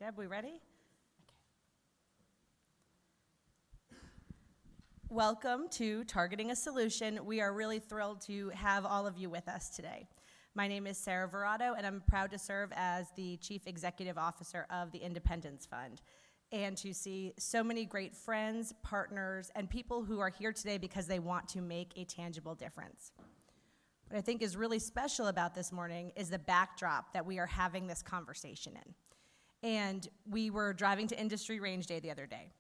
Deb, we ready? Okay. Welcome to Targeting a Solution. We are really thrilled to have all of you with us today. My name is Sarah Verado, and I'm proud to serve as the Chief Executive Officer of the Independence Fund, and to see so many great friends, partners, and people who are here today because they want to make a tangible difference. What I think is really special about this morning is the backdrop that we are having this conversation in. And we were driving to Industry Range Day the other day.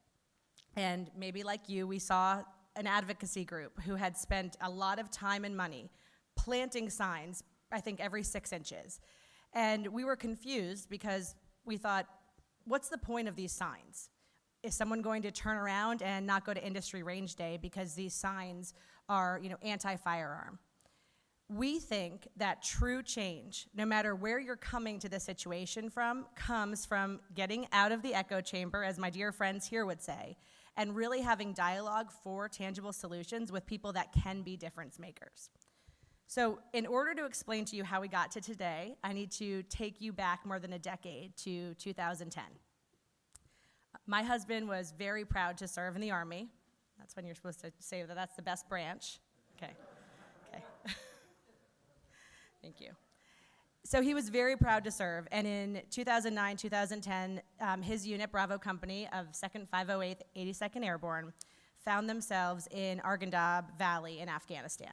And maybe like you, we saw an advocacy group who had spent a lot of time and money planting signs, I think every 6 inches. And we were confused because we thought, what's the point of these signs? Is someone going to turn around and not go to Industry Range Day because these signs are, anti-firearm? We think that true change, no matter where you're coming to the situation from, comes from getting out of the echo chamber, as my dear friends here would say, and really having dialogue for tangible solutions with people that can be difference makers. So in order to explain to you how we got to today, I need to take you back more than a decade to 2010. My husband was very proud to serve in the Army. That's when you're supposed to say that that's the best branch. Okay. Thank you. So he was very proud to serve, and in 2009, 2010, his unit, Bravo Company of 2nd 508th 82nd Airborne, found themselves in Arghandab Valley in Afghanistan.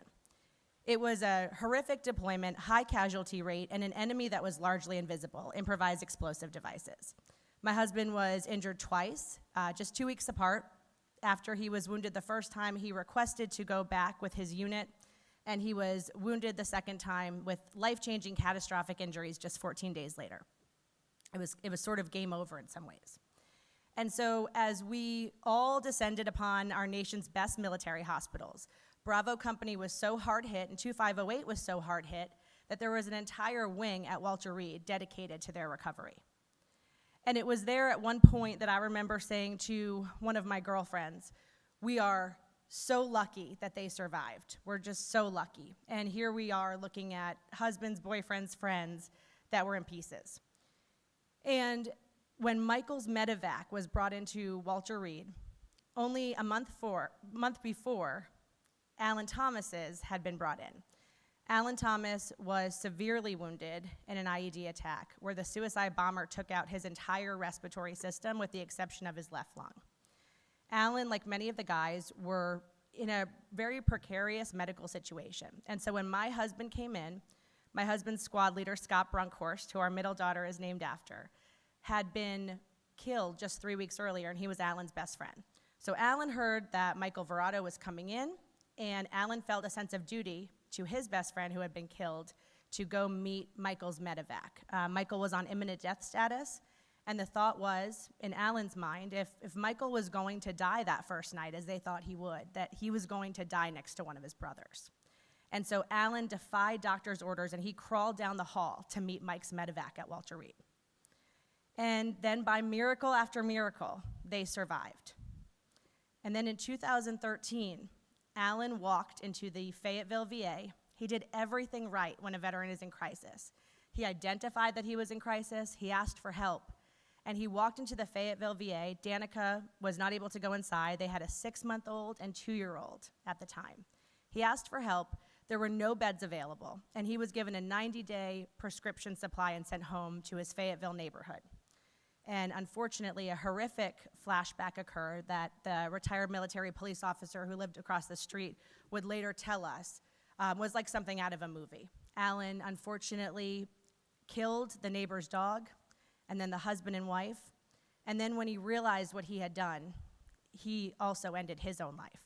It was a horrific deployment, high casualty rate, and an enemy that was largely invisible, improvised explosive devices. My husband was injured twice, just 2 weeks apart. After he was wounded the first time, he requested to go back with his unit, and he was wounded the second time with life-changing catastrophic injuries just 14 days later. It was sort of game over in some ways. And so as we all descended upon our nation's best military hospitals, Bravo Company was so hard hit, and 2508 was so hard hit, that there was an entire wing at Walter Reed dedicated to their recovery. And it was there at one point that I remember saying to one of my girlfriends, we are so lucky that they survived. We're just so lucky. And here we are looking at husbands, boyfriends, friends that were in pieces. And when Michael's medevac was brought into Walter Reed, only a month before, Alan Thomas's had been brought in. Alan Thomas was severely wounded in an IED attack where the suicide bomber took out his entire respiratory system with the exception of his left lung. Alan, like many of the guys, were in a very precarious medical situation. And so when my husband came in, my husband's squad leader, Scott Brunkhorst, who our middle daughter is named after, had been killed just 3 weeks earlier, and he was Alan's best friend. So Alan heard that Michael Verado was coming in, and Alan felt a sense of duty to his best friend who had been killed to go meet Michael's medevac. Michael was on imminent death status, and the thought was, in Alan's mind, if Michael was going to die that first night, as they thought he would, that he was going to die next to one of his brothers. And so Alan defied doctor's orders, and he crawled down the hall to meet Mike's medevac at Walter Reed. And then by miracle after miracle, they survived. And then in 2013, Alan walked into the Fayetteville VA. He did everything right when a veteran is in crisis. He identified that he was in crisis, he asked for help, and he walked into the Fayetteville VA. Danica was not able to go inside. They had a 6-month-old and 2-year-old at the time. He asked for help. There were no beds available, and he was given a 90-day prescription supply and sent home to his Fayetteville neighborhood. And unfortunately, a horrific flashback occurred that the retired military police officer who lived across the street would later tell us was like something out of a movie. Alan, unfortunately, killed the neighbor's dog, and then the husband and wife. And then when he realized what he had done, he also ended his own life.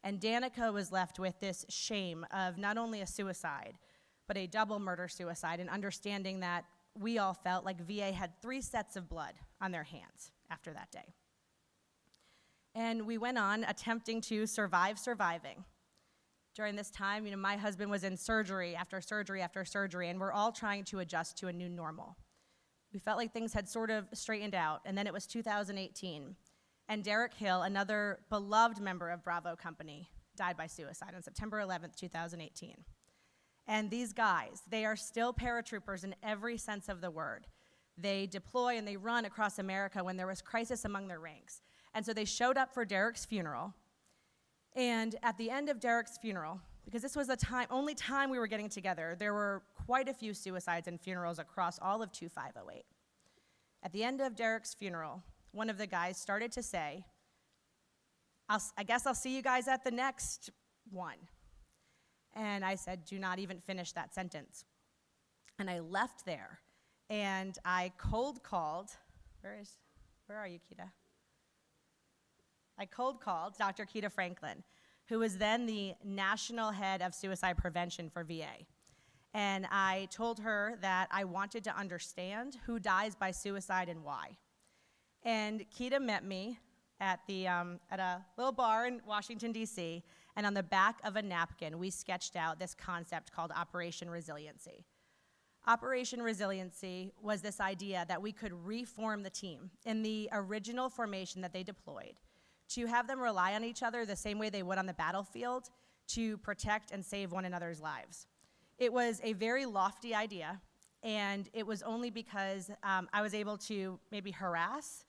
And Danica was left with this shame of not only a suicide, but a double murder-suicide, and understanding that we all felt like VA had 3 sets of blood on their hands after that day. And we went on attempting to survive surviving. During this time, my husband was in surgery after surgery after surgery, and we're all trying to adjust to a new normal. We felt like things had sort of straightened out, and then it was 2018, and Derek Hill, another beloved member of Bravo Company, died by suicide on September 11th, 2018. And these guys, they are still paratroopers in every sense of the word. They deploy and they run across America when there was crisis among their ranks. And so they showed up for Derek's funeral. And at the end of Derek's funeral, because this was the only time we were getting together, there were quite a few suicides and funerals across all of 2508. At the end of Derek's funeral, one of the guys started to say, I guess I'll see you guys at the next one. And I said, do not even finish that sentence. And I left there, and I cold called, where are you, Keita? I cold called Dr. Keita Franklin, who was then the national head of suicide prevention for VA. And I told her that I wanted to understand who dies by suicide and why. And Keita met me at a little bar in Washington, D.C., and on the back of a napkin, we sketched out this concept called Operation Resiliency. Operation Resiliency was this idea that we could reform the team in the original formation that they deployed, to have them rely on each other the same way they would on the battlefield to protect and save one another's lives. It was a very lofty idea, and it was only because I was able to maybe harass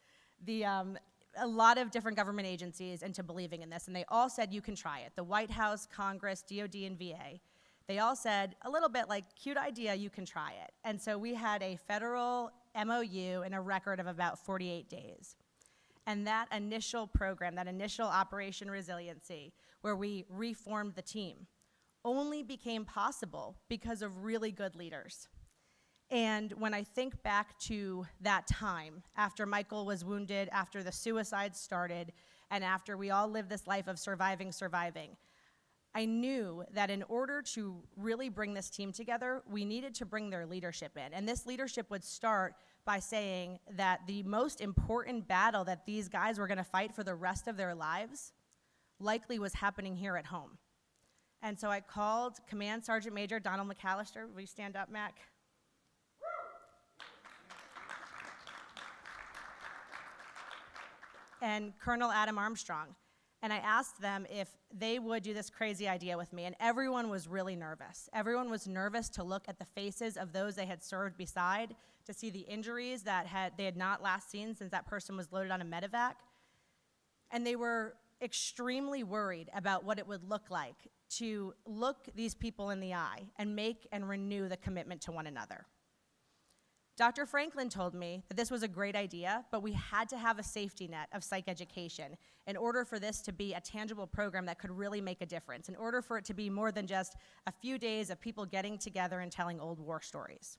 a lot of different government agencies into believing in this, and they all said, you can try it. The White House, Congress, DOD, and VA, they all said a little bit like, cute idea, you can try it. And so we had a federal MOU and a record of about 48 days. And that initial program, that initial Operation Resiliency, where we reformed the team, only became possible because of really good leaders. And when I think back to that time, after Michael was wounded, after the suicide started, and after we all lived this life of surviving, I knew that in order to really bring this team together, we needed to bring their leadership in. And this leadership would start by saying that the most important battle that these guys were gonna fight for the rest of their lives likely was happening here at home. And so I called Command Sergeant Major Donald McAllister. Will you stand up, Mac? And Colonel Adam Armstrong. And I asked them if they would do this crazy idea with me, and everyone was really nervous. Everyone was nervous to look at the faces of those they had served beside, to see the injuries that they had not last seen since that person was loaded on a medevac. And they were extremely worried about what it would look like to look these people in the eye and make and renew the commitment to one another. Dr. Franklin told me that this was a great idea, but we had to have a safety net of psych education in order for this to be a tangible program that could really make a difference, in order for it to be more than just a few days of people getting together and telling old war stories.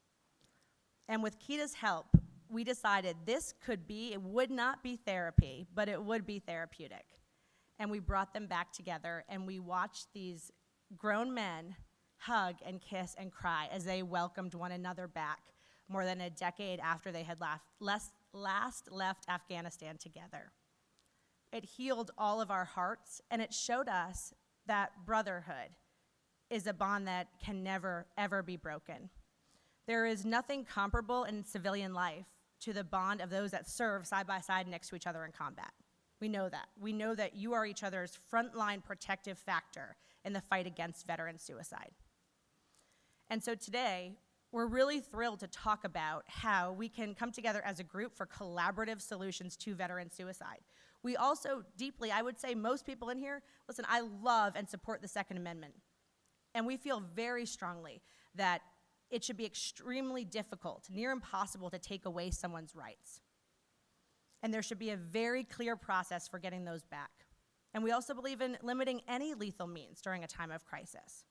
And with Keita's help, we decided it would not be therapy, but it would be therapeutic. And we brought them back together, and we watched these grown men hug and kiss and cry as they welcomed one another back more than a decade after they had last left Afghanistan together. It healed all of our hearts, and it showed us that brotherhood is a bond that can never, ever be broken. There is nothing comparable in civilian life to the bond of those that serve side by side next to each other in combat. We know that. We know that you are each other's frontline protective factor in the fight against veteran suicide. And so today, we're really thrilled to talk about how we can come together as a group for collaborative solutions to veteran suicide. We also deeply, I would say most people in here, listen, I love and support the Second Amendment. And we feel very strongly that it should be extremely difficult, near impossible, to take away someone's rights. And there should be a very clear process for getting those back. And we also believe in limiting any lethal means during a time of crisis.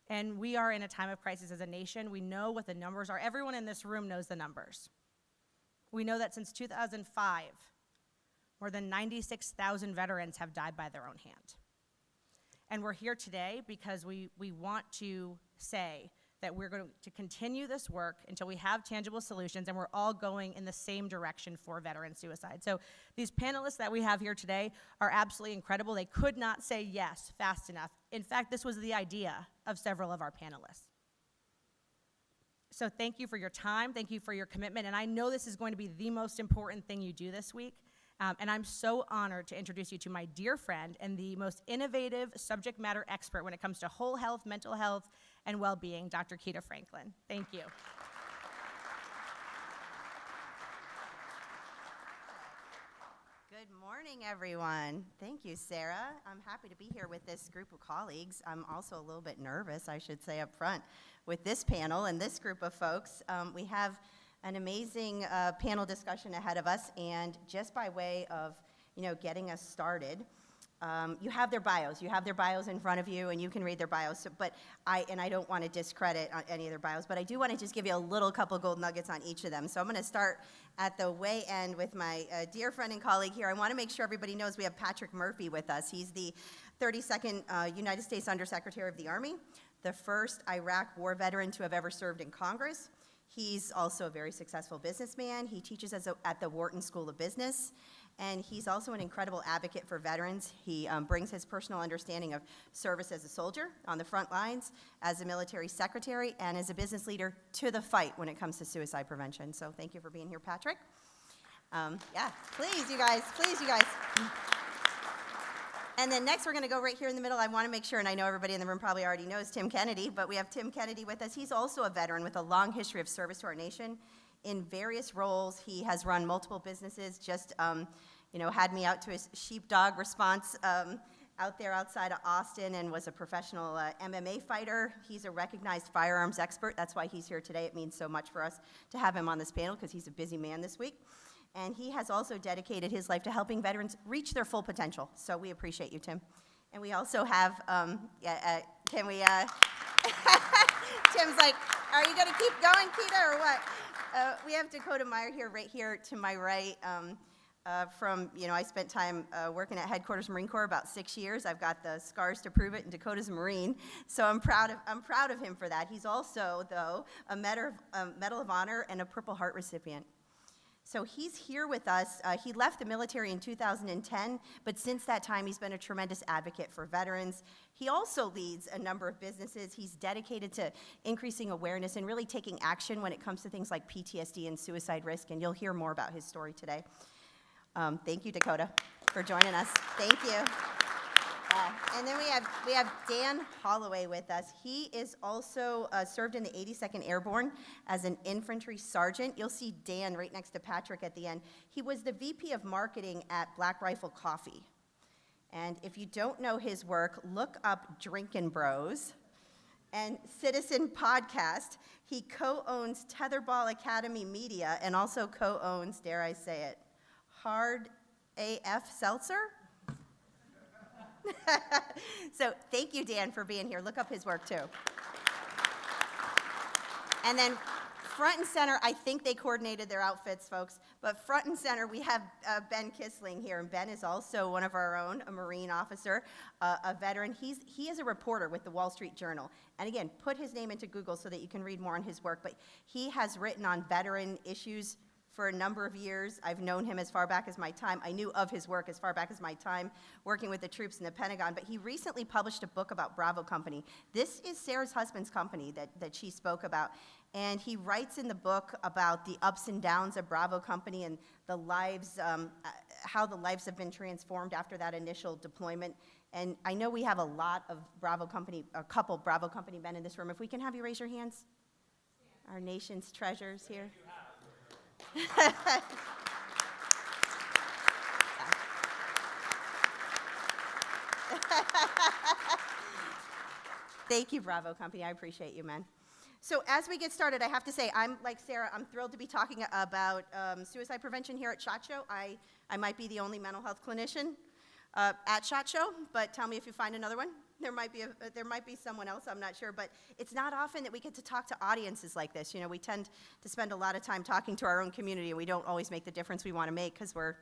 And we are in a time of crisis as a nation. We know what the numbers are. Everyone in this room knows the numbers. We know that since 2005, more than 96,000 veterans have died by their own hand. And we're here today because we want to say that we're going to continue this work until we have tangible solutions, and we're all going in the same direction for veteran suicide. So these panelists that we have here today are absolutely incredible. They could not say yes fast enough. In fact, this was the idea of several of our panelists. So thank you for your time, thank you for your commitment, and I know this is going to be the most important thing you do this week, and I'm so honored to introduce you to my dear friend and the most innovative subject matter expert when it comes to whole health, mental health, and well-being, Dr. Keita Franklin. Thank you. morning, everyone. Thank you, Sarah. I'm happy to be here with this group of colleagues. I'm also a little bit nervous, I should say up front, with this panel and this group of folks. We have an amazing panel discussion ahead of us, and just by way of, getting us started, you have their bios. You have their bios in front of you, and you can read their bios. So, I don't want to discredit any of their bios, but I do want to just give you a couple gold nuggets on each of them. So I'm going to start at the way end with my dear friend and colleague here. I want to make sure everybody knows we have Patrick Murphy with us. He's the 32nd United States Undersecretary of the Army, the first Iraq war veteran to have ever served in Congress. He's also a very successful businessman. He teaches at the Wharton School of Business. And he's also an incredible advocate for veterans. He brings his personal understanding of service as a soldier on the front lines, as a military secretary, and as a business leader to the fight when it comes to suicide prevention. So thank you for being here, Patrick. Yeah, please, you guys. And then next, we're going to go right here in the middle. I want to make sure, and I know everybody in the room probably already knows Tim Kennedy, but we have Tim Kennedy with us. He's also a veteran with a long history of service to our nation. In various roles, he has run multiple businesses, just had me out to his sheepdog response out there outside of Austin, and was a professional MMA fighter. He's a recognized firearms expert. That's why he's here today. It means so much for us to have him on this panel, because he's a busy man this week. And he has also dedicated his life to helping veterans reach their full potential. So we appreciate you, Tim. And we also have, Tim's like, are you going to keep going, Keita, or what? We have Dakota Meyer here, right here to my right. I spent time working at Headquarters Marine Corps about 6 years. I've got the scars to prove it, and Dakota's a Marine, so I'm proud of him for that. He's also, though, a Medal of Honor and a Purple Heart recipient. So he's here with us. He left the military in 2010, but since that time, he's been a tremendous advocate for veterans. He also leads a number of businesses. He's dedicated to increasing awareness and really taking action when it comes to things like PTSD and suicide risk, and you'll hear more about his story today. Thank you, Dakota, for joining us. Thank you. And then we have Dan Holloway with us. He is also served in the 82nd Airborne as an infantry sergeant. You'll see Dan right next to Patrick at the end. He was the VP of marketing at Black Rifle Coffee. And if you don't know his work, look up Drinkin' Bros and Citizen Podcast. He co-owns Tetherball Academy Media and also co-owns, dare I say it, Hard AF Seltzer? So thank you, Dan, for being here. Look up his work, too. And then front and center, I think they coordinated their outfits, folks, but front and center, we have Ben Kissling here, and Ben is also one of our own, a Marine officer, a veteran. He is a reporter with the Wall Street Journal. And again, put his name into Google so that you can read more on his work, but he has written on veteran issues for a number of years. I've known him as far back as my time. I knew of his work as far back as my time working with the troops in the Pentagon, but he recently published a book about Bravo Company. This is Sarah's husband's company that she spoke about, and he writes in the book about the ups and downs of Bravo Company and the lives, how the lives have been transformed after that initial deployment. And I know we have a lot of a couple Bravo Company men in this room. If we can have you raise your hands. Our nation's treasures here. Thank you, Bravo Company. I appreciate you, man. So as we get started, I have to say, I'm like Sarah, I'm thrilled to be talking about suicide prevention here at SHOT Show. I might be the only mental health clinician at SHOT Show, but tell me if you find another one. There might be someone else, I'm not sure, but it's not often that we get to talk to audiences like this. We tend to spend a lot of time talking to our own community, and we don't always make the difference we want to make because we're,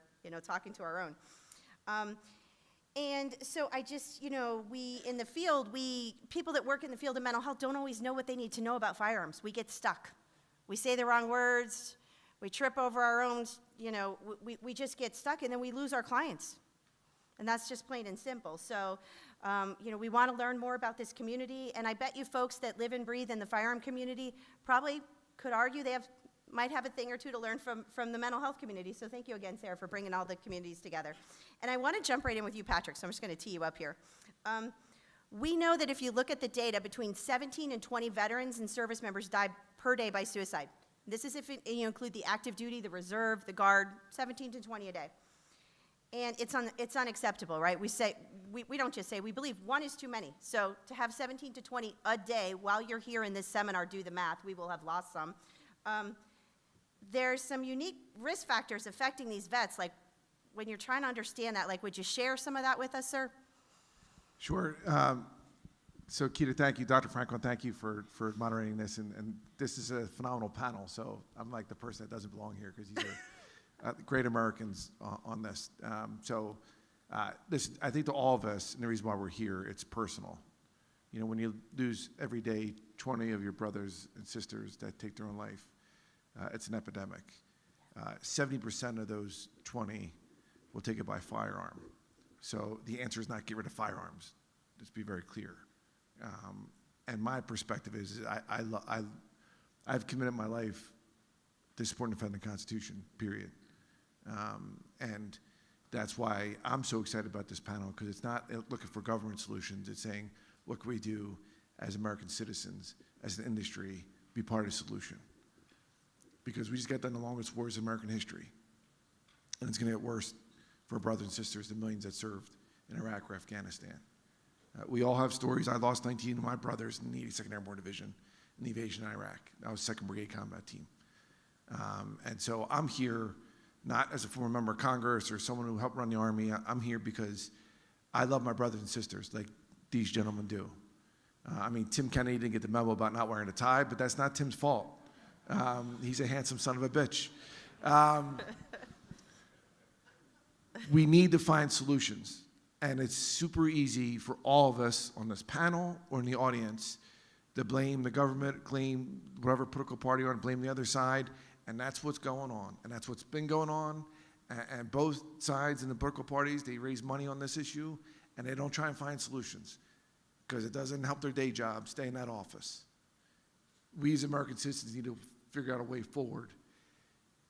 talking to our own. And so I just, we in the field, people that work in the field of mental health don't always know what they need to know about firearms. We get stuck. We say the wrong words. We trip over our own, we just get stuck, and then we lose our clients. And that's just plain and simple. So, we want to learn more about this community, and I bet you folks that live and breathe in the firearm community probably could argue they might have a thing or two to learn from the mental health community. So thank you again, Sarah, for bringing all the communities together. And I want to jump right in with you, Patrick, so I'm just going to tee you up here. We know that if you look at the data, between 17 and 20 veterans and service members die per day by suicide. This is if you include the active duty, the reserve, the guard, 17 to 20 a day. And it's unacceptable, right? We don't just say, we believe one is too many. So to have 17 to 20 a day while you're here in this seminar, do the math, we will have lost some. There's some unique risk factors affecting these vets, like when you're trying to understand that, like, would you share some of that with us, sir? Sure. So, Keita, thank you. Dr. Franklin, thank you for moderating this. And this is a phenomenal panel. So I'm like the person that doesn't belong here because these are great Americans on this. This, I think to all of us, and the reason why we're here, it's personal. You know, when you lose every day 20 of your brothers and sisters that take their own life, it's an epidemic. 70% of those 20 will take it by firearm. So the answer is not get rid of firearms. Let's be very clear. And my perspective is I've committed my life to support and defend the Constitution, period. And that's why I'm so excited about this panel, because it's not looking for government solutions. It's saying, what can we do as American citizens, as an industry, be part of the solution? Because we just got done the longest wars in American history. And it's going to get worse for our brothers and sisters, the millions that served in Iraq or Afghanistan. We all have stories. I lost 19 of my brothers in the 82nd Airborne Division in the invasion of Iraq. I was 2nd Brigade Combat Team. And so I'm here not as a former member of Congress or someone who helped run the Army. I'm here because I love my brothers and sisters like these gentlemen do. I mean, Tim Kennedy didn't get the memo about not wearing a tie, but that's not Tim's fault. He's a handsome son of a bitch. We need to find solutions. And it's super easy for all of us on this panel or in the audience to blame the government, blame whatever political party you're on, blame the other side. And that's what's going on. And that's what's been going on. And both sides in the political parties, they raise money on this issue, and they don't try and find solutions because it doesn't help their day job, stay in that office. We as American citizens need to figure out a way forward,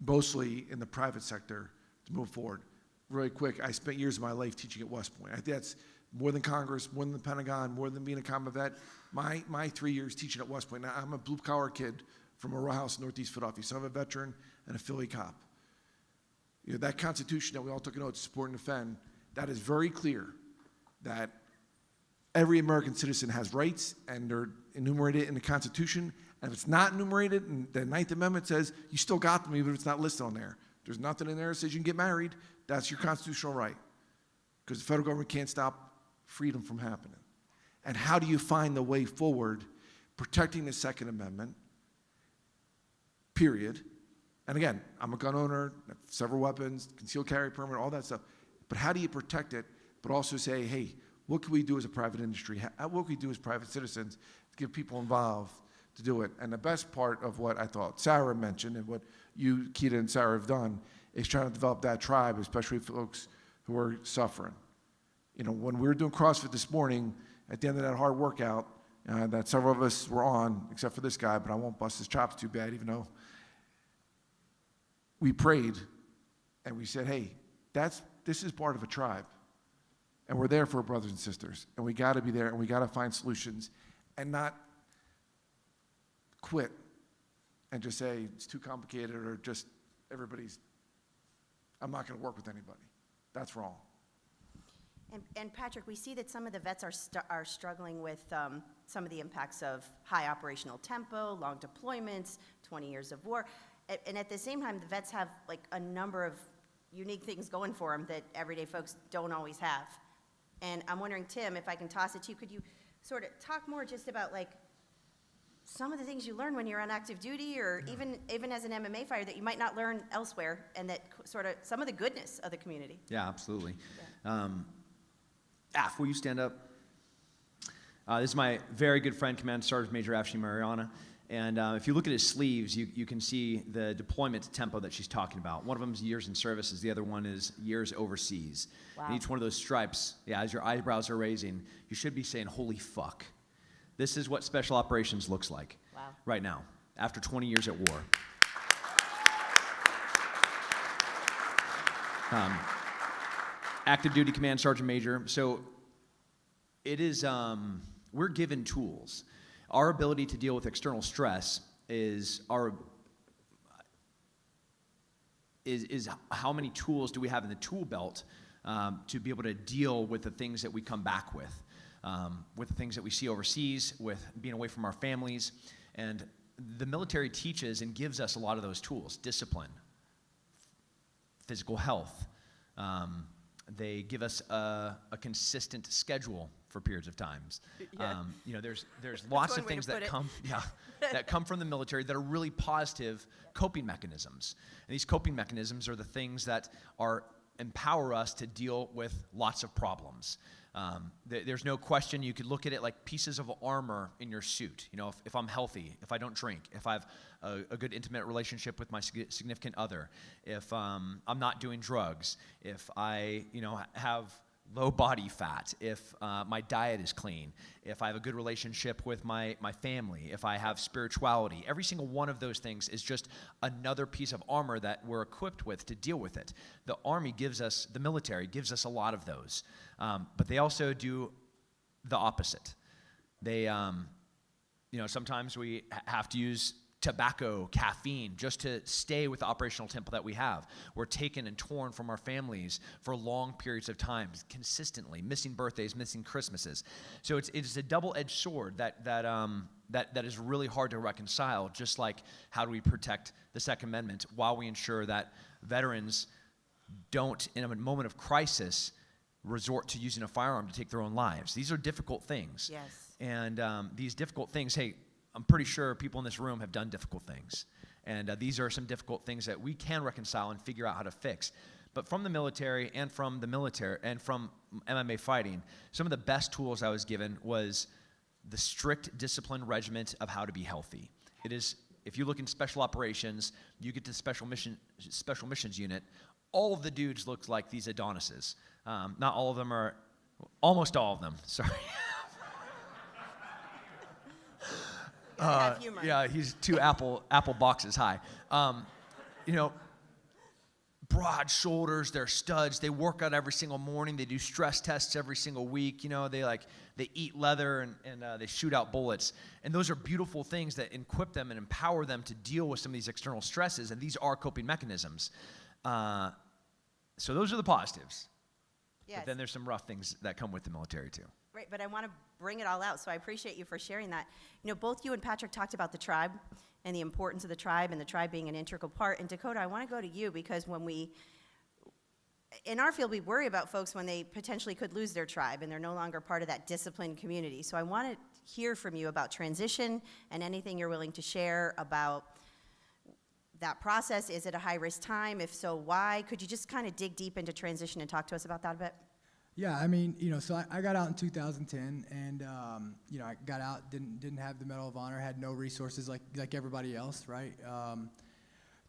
mostly in the private sector, to move forward. Really quick, I spent years of my life teaching at West Point. I think that's more than Congress, more than the Pentagon, more than being a combat vet. My 3 years teaching at West Point. Now, I'm a blue-collar kid from a row house in Northeast Philadelphia, son of a veteran and a Philly cop. You know, that Constitution that we all took an oath to support and defend, that is very clear that every American citizen has rights, and they're enumerated in the Constitution. And if it's not enumerated, and the 9th Amendment says you still got them even if it's not listed on there. There's nothing in there that says you can get married. That's your constitutional right, because the federal government can't stop freedom from happening. And how do you find the way forward protecting the Second Amendment, period? And again, I'm a gun owner, several weapons, concealed carry permit, all that stuff. But how do you protect it, but also say, hey, what can we do as a private industry? What can we do as private citizens to get people involved to do it? And the best part of what I thought Sarah mentioned and what you, Keita, and Sarah have done is trying to develop that tribe, especially folks who are suffering. You know, when we were doing CrossFit this morning, at the end of that hard workout that several of us were on, except for this guy, but I won't bust his chops too bad, even though we prayed and we said, hey, this is part of a tribe. And we're there for our brothers and sisters. And we got to be there, and we got to find solutions and not quit and just say it's too complicated or just I'm not going to work with anybody. That's wrong. And Patrick, we see that some of the vets are struggling with some of the impacts of high operational tempo, long deployments, 20 years of war. And at the same time, the vets have like a number of unique things going for them that everyday folks don't always have. And I'm wondering, Tim, if I can toss it to you, could you sort of talk more just about like some of the things you learn when you're on active duty, or even as an MMA fighter that you might not learn elsewhere, and that sort of some of the goodness of the community? Yeah, absolutely. Yeah. Will you stand up? This is my very good friend, Command Sergeant Major Afshin Mariana. And if you look at his sleeves, you can see the deployment tempo that she's talking about. One of them is years in services. The other one is years overseas. Wow. And each one of those stripes, as your eyebrows are raising, you should be saying, holy fuck. This is what special operations looks like right now, after 20 years at war. Active duty command sergeant major. So it is, we're given tools. Our ability to deal with external stress is how many tools do we have in the tool belt to be able to deal with the things that we come back with the things that we see overseas, with being away from our families. And the military teaches and gives us a lot of those tools: discipline, physical health. They give us a consistent schedule for periods of times. Yeah. There's lots one of way to things put that it. come, that come from the military that are really positive coping mechanisms. And these coping mechanisms are the things that empower us to deal with lots of problems. There's no question. You could look at it like pieces of armor in your suit. If I'm healthy, if I don't drink, if I have a good intimate relationship with my significant other, if I'm not doing drugs, if I have low body fat, if my diet is clean, if I have a good relationship with my family, if I have spirituality, every single one of those things is just another piece of armor that we're equipped with to deal with it. The military gives us a lot of those, but they also do the opposite. They, sometimes we have to use tobacco, caffeine, just to stay with the operational tempo that we have. We're taken and torn from our families for long periods of time, consistently, missing birthdays, missing Christmases. So it's a double-edged sword that is really hard to reconcile, just like how do we protect the Second Amendment while we ensure that veterans don't, in a moment of crisis, resort to using a firearm to take their own lives. These are difficult things. Yes. And these difficult things, hey, I'm pretty sure people in this room have done difficult things. And these are some difficult things that we can reconcile and figure out how to fix. But from the military and from MMA fighting, some of the best tools I was given was the strict discipline regimen of how to be healthy. It is, if you look in special operations, you get to special missions unit, all of the dudes look like these Adonises. Not all of them are, almost all of them, sorry. Have humor. Yeah, he's 2 apple boxes high. Broad shoulders, they're studs. They work out every single morning. They do stress tests every single week. They eat leather and they shoot out bullets. And those are beautiful things that equip them and empower them to deal with some of these external stresses. And these are coping mechanisms. So those are the positives. Yes. But then there's some rough things that come with the military too. Right, but I want to bring it all out, so I appreciate you for sharing that. Both you and Patrick talked about the tribe and the importance of the tribe and the tribe being an integral part. And Dakota, I want to go to you because in our field, we worry about folks when they potentially could lose their tribe and they're no longer part of that disciplined community. So I want to hear from you about transition and anything you're willing to share about that process. Is it a high-risk time? If so, why? Could you just kind of dig deep into transition and talk to us about that a bit? Yeah, so I got out in 2010, and I got out, didn't have the Medal of Honor, had no resources like everybody else, right?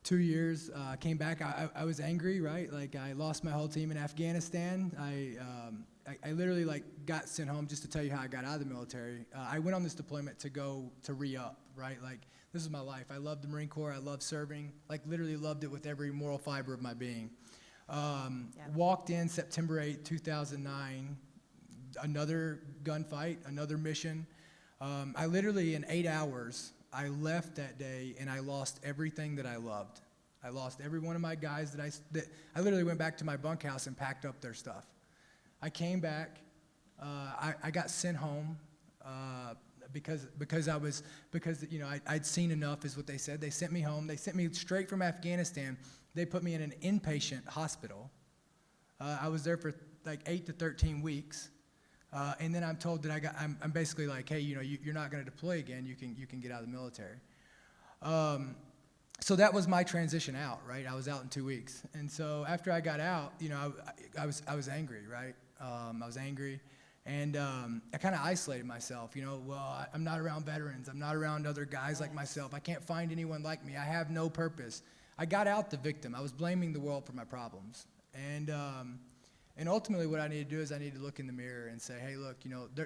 2 years, came back. I was angry, right? Like I lost my whole team in Afghanistan. I literally got sent home. Just to tell you how I got out of the military, I went on this deployment to go to re-up, right? Like this is my life. I loved the Marine Corps. I loved serving. Literally loved it with every moral fiber of my being. Walked in September 8, 2009, another gunfight, another mission. I literally, in 8 hours, I left that day and I lost everything that I loved. I lost every one of my guys that I literally went back to my bunkhouse and packed up their stuff. I came back, I got sent home, because I'd seen enough is what they said. They sent me home. They sent me straight from Afghanistan. They put me in an inpatient hospital. I was there for 8 to 13 weeks. And then I'm told that I'm basically like, hey, you're not going to deploy again. You can get out of the military. So that was my transition out, right? I was out in 2 weeks. And so after I got out, I was angry, right? I was angry. And I kind of isolated myself, I'm not around veterans. I'm not around other guys like myself. I can't find anyone like me. I have no purpose. I got out the victim. I was blaming the world for my problems. And ultimately what I need to do is I need to look in the mirror and say, hey, look,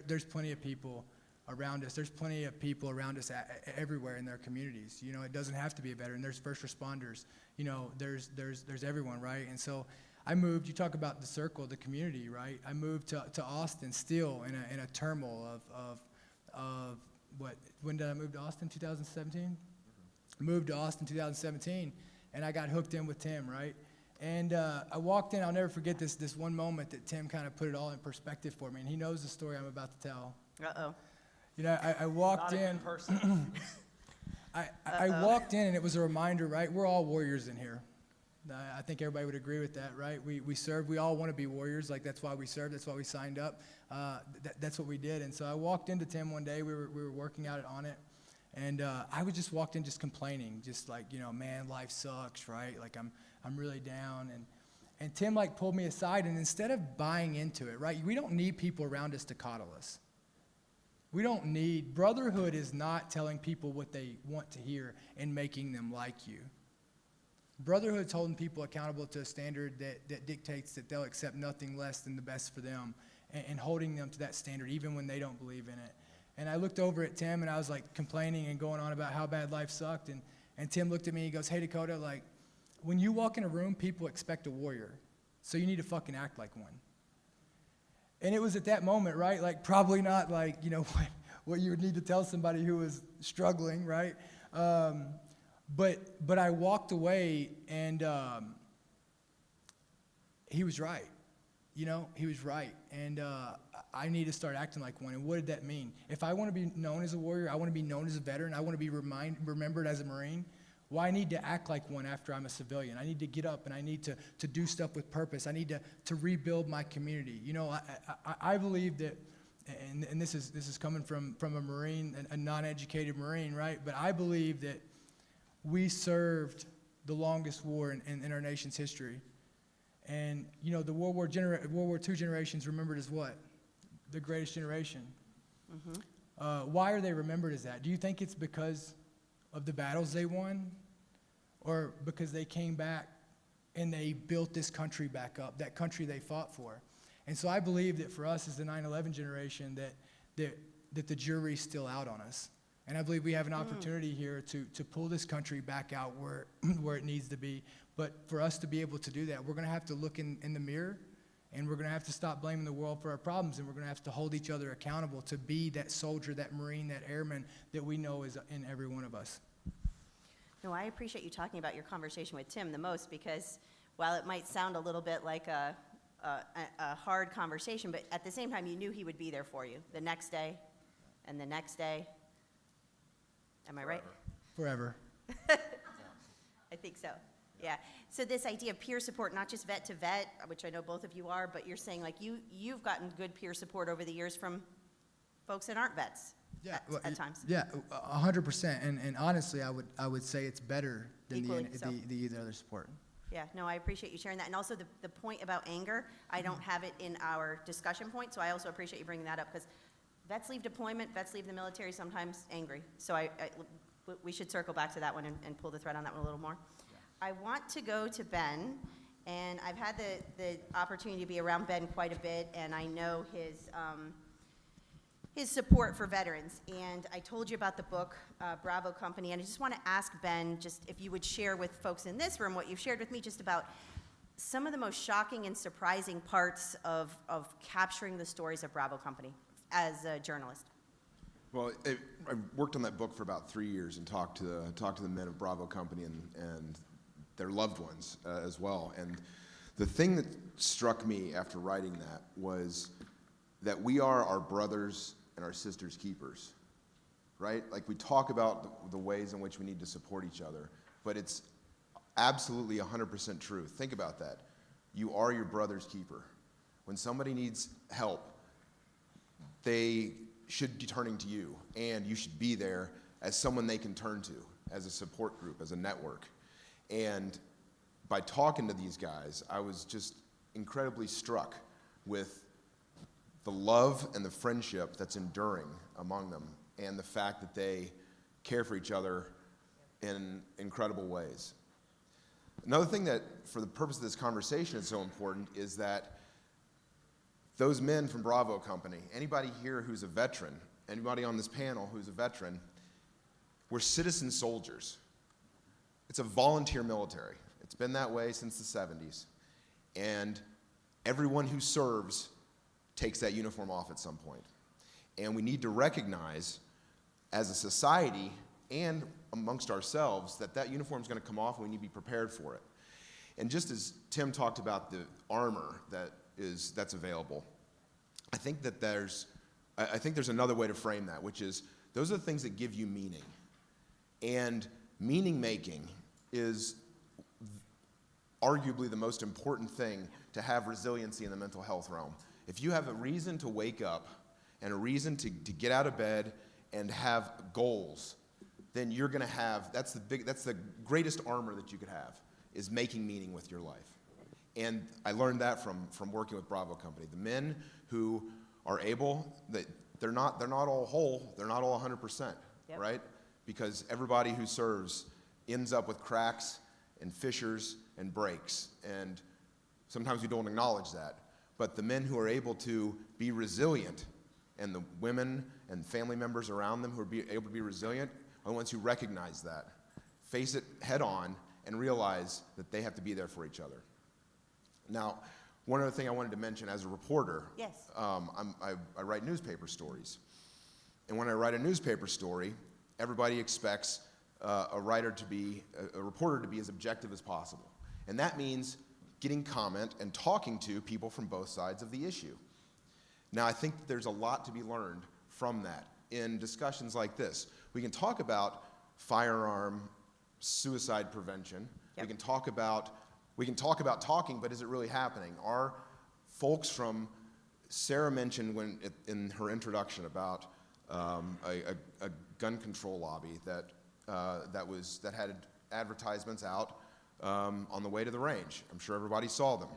there's plenty of people around us. There's plenty of people around us everywhere in their communities. It doesn't have to be a veteran. There's first responders. There's everyone, right? And so I moved. You talk about the circle, the community, right? I moved to Austin still in a turmoil of what? When did I move to Austin? 2017. Moved to Austin 2017, and I got hooked in with Tim, right? And I walked in, I'll never forget this one moment that Tim kind of put it all in perspective for me, and he knows the story I'm about to tell. Uh-oh. You know, I walked in. I walked in, and it was a reminder, right? We're all warriors in here. I think everybody would agree with that, right? We serve. We all want to be warriors. Like, that's why we serve. That's why we signed up. That's what we did. And so I walked into Tim one day. We were working out on it. And I was just walked in just complaining, just like, you know, man, life sucks, right? Like, I'm really down. And Tim, like, pulled me aside. And instead of buying into it, right, we don't need people around us to coddle us. We don't need, brotherhood is not telling people what they want to hear and making them like you. Brotherhood's holding people accountable to a standard that dictates that they'll accept nothing less than the best for them and holding them to that standard even when they don't believe in it. And I looked over at Tim and I was like complaining and going on about how bad life sucked. And Tim looked at me and he goes, hey, Dakota, like, when you walk in a room, people expect a warrior. So you need to fucking act like one. And it was at that moment, right? Like, probably not like, you know, what you would need to tell somebody who was struggling, right? But I walked away, and he was right. You know, he was right. And I need to start acting like one. And what did that mean? If I want to be known as a warrior, I want to be known as a veteran, I want to be remembered as a Marine, well, I need to act like one after I'm a civilian. I need to get up, and I need to do stuff with purpose. I need to rebuild my community. You know, I believe that, and this is coming from a Marine, a non-educated Marine, right? But I believe that we served the longest war in our nation's history. And, you know, the World War II generations remembered as what? The greatest generation. Mm-hmm. Why are they remembered as that? Do you think it's because of the battles they won? Or because they came back and they built this country back up, that country they fought for? And so I believe that for us as the 9/11 generation that the jury's still out on us. And I believe we have an opportunity here to pull this country back out where it needs to be. But for us to be able to do that, we're going to have to look in the mirror, and we're going to have to stop blaming the world for our problems, and we're going to have to hold each other accountable to be that soldier, that Marine, that airman that we know is in every one of us. No, I appreciate you talking about your conversation with Tim the most, because while it might sound a little bit like a hard conversation, but at the same time, you knew he would be there for you the next day and the next day. Am I right? Forever. I think so. Yeah. So this idea of peer support, not just vet to vet, which I know both of you are, but you're saying like you've gotten good peer support over the years from folks that aren't vets. Yeah, at times. Yeah, 100%. And honestly, I would say it's better than the other support. Yeah, no, I appreciate you sharing that. And also the point about anger, I don't have it in our discussion point, so I also appreciate you bringing that up, because vets leave deployment, vets leave the military sometimes angry. So we should circle back to that one and pull the thread on that one a little more. Yeah. I want to go to Ben, and I've had the opportunity to be around Ben quite a bit, and I know his support for veterans. And I told you about the book, Bravo Company, and I just want to ask Ben, just if you would share with folks in this room what you've shared with me, just about some of the most shocking and surprising parts of capturing the stories of Bravo Company as a journalist. Well, I worked on that book for about 3 years and talked to the men of Bravo Company and their loved ones as well. And the thing that struck me after writing that was that we are our brothers and our sisters' keepers, right? Like, we talk about the ways in which we need to support each other, but it's absolutely 100% true. Think about that. You are your brother's keeper. When somebody needs help, they should be turning to you, and you should be there as someone they can turn to, as a support group, as a network. And by talking to these guys, I was just incredibly struck with the love and the friendship that's enduring among them, and the fact that they care for each other in incredible ways. Another thing that, for the purpose of this conversation, is so important is that those men from Bravo Company, anybody here who's a veteran, anybody on this panel who's a veteran, we're citizen soldiers. It's a volunteer military. It's been that way since the 70s. And everyone who serves takes that uniform off at some point. And we need to recognize, as a society and amongst ourselves, that uniform is going to come off, and we need to be prepared for it. And just as Tim talked about the armor that's available, I think there's another way to frame that, which is those are the things that give you meaning. And meaning making is arguably the most important thing to have resiliency in the mental health realm. If you have a reason to wake up and a reason to get out of bed and have goals, then you're going to have, that's the greatest armor that you could have, is making meaning with your life. And I learned that from working with Bravo Company. The men who are able, they're not all whole, they're not all 100%, Yep. right? Because everybody who serves ends up with cracks and fissures and breaks. And sometimes we don't acknowledge that. But the men who are able to be resilient, and the women and family members around them who are able to be resilient, are the ones who recognize that, face it head on, and realize that they have to be there for each other. Now, one other thing I wanted to mention as a reporter, Yes. I write newspaper stories. And when I write a newspaper story, everybody expects a reporter to be as objective as possible. And that means getting comment and talking to people from both sides of the issue. Now, I think that there's a lot to be learned from that in discussions like this. We can talk about firearm suicide prevention. Yep. We can talk about talking, but is it really happening? Are folks from, Sarah mentioned in her introduction about a gun control lobby that had advertisements out on the way to the range. I'm sure everybody saw them.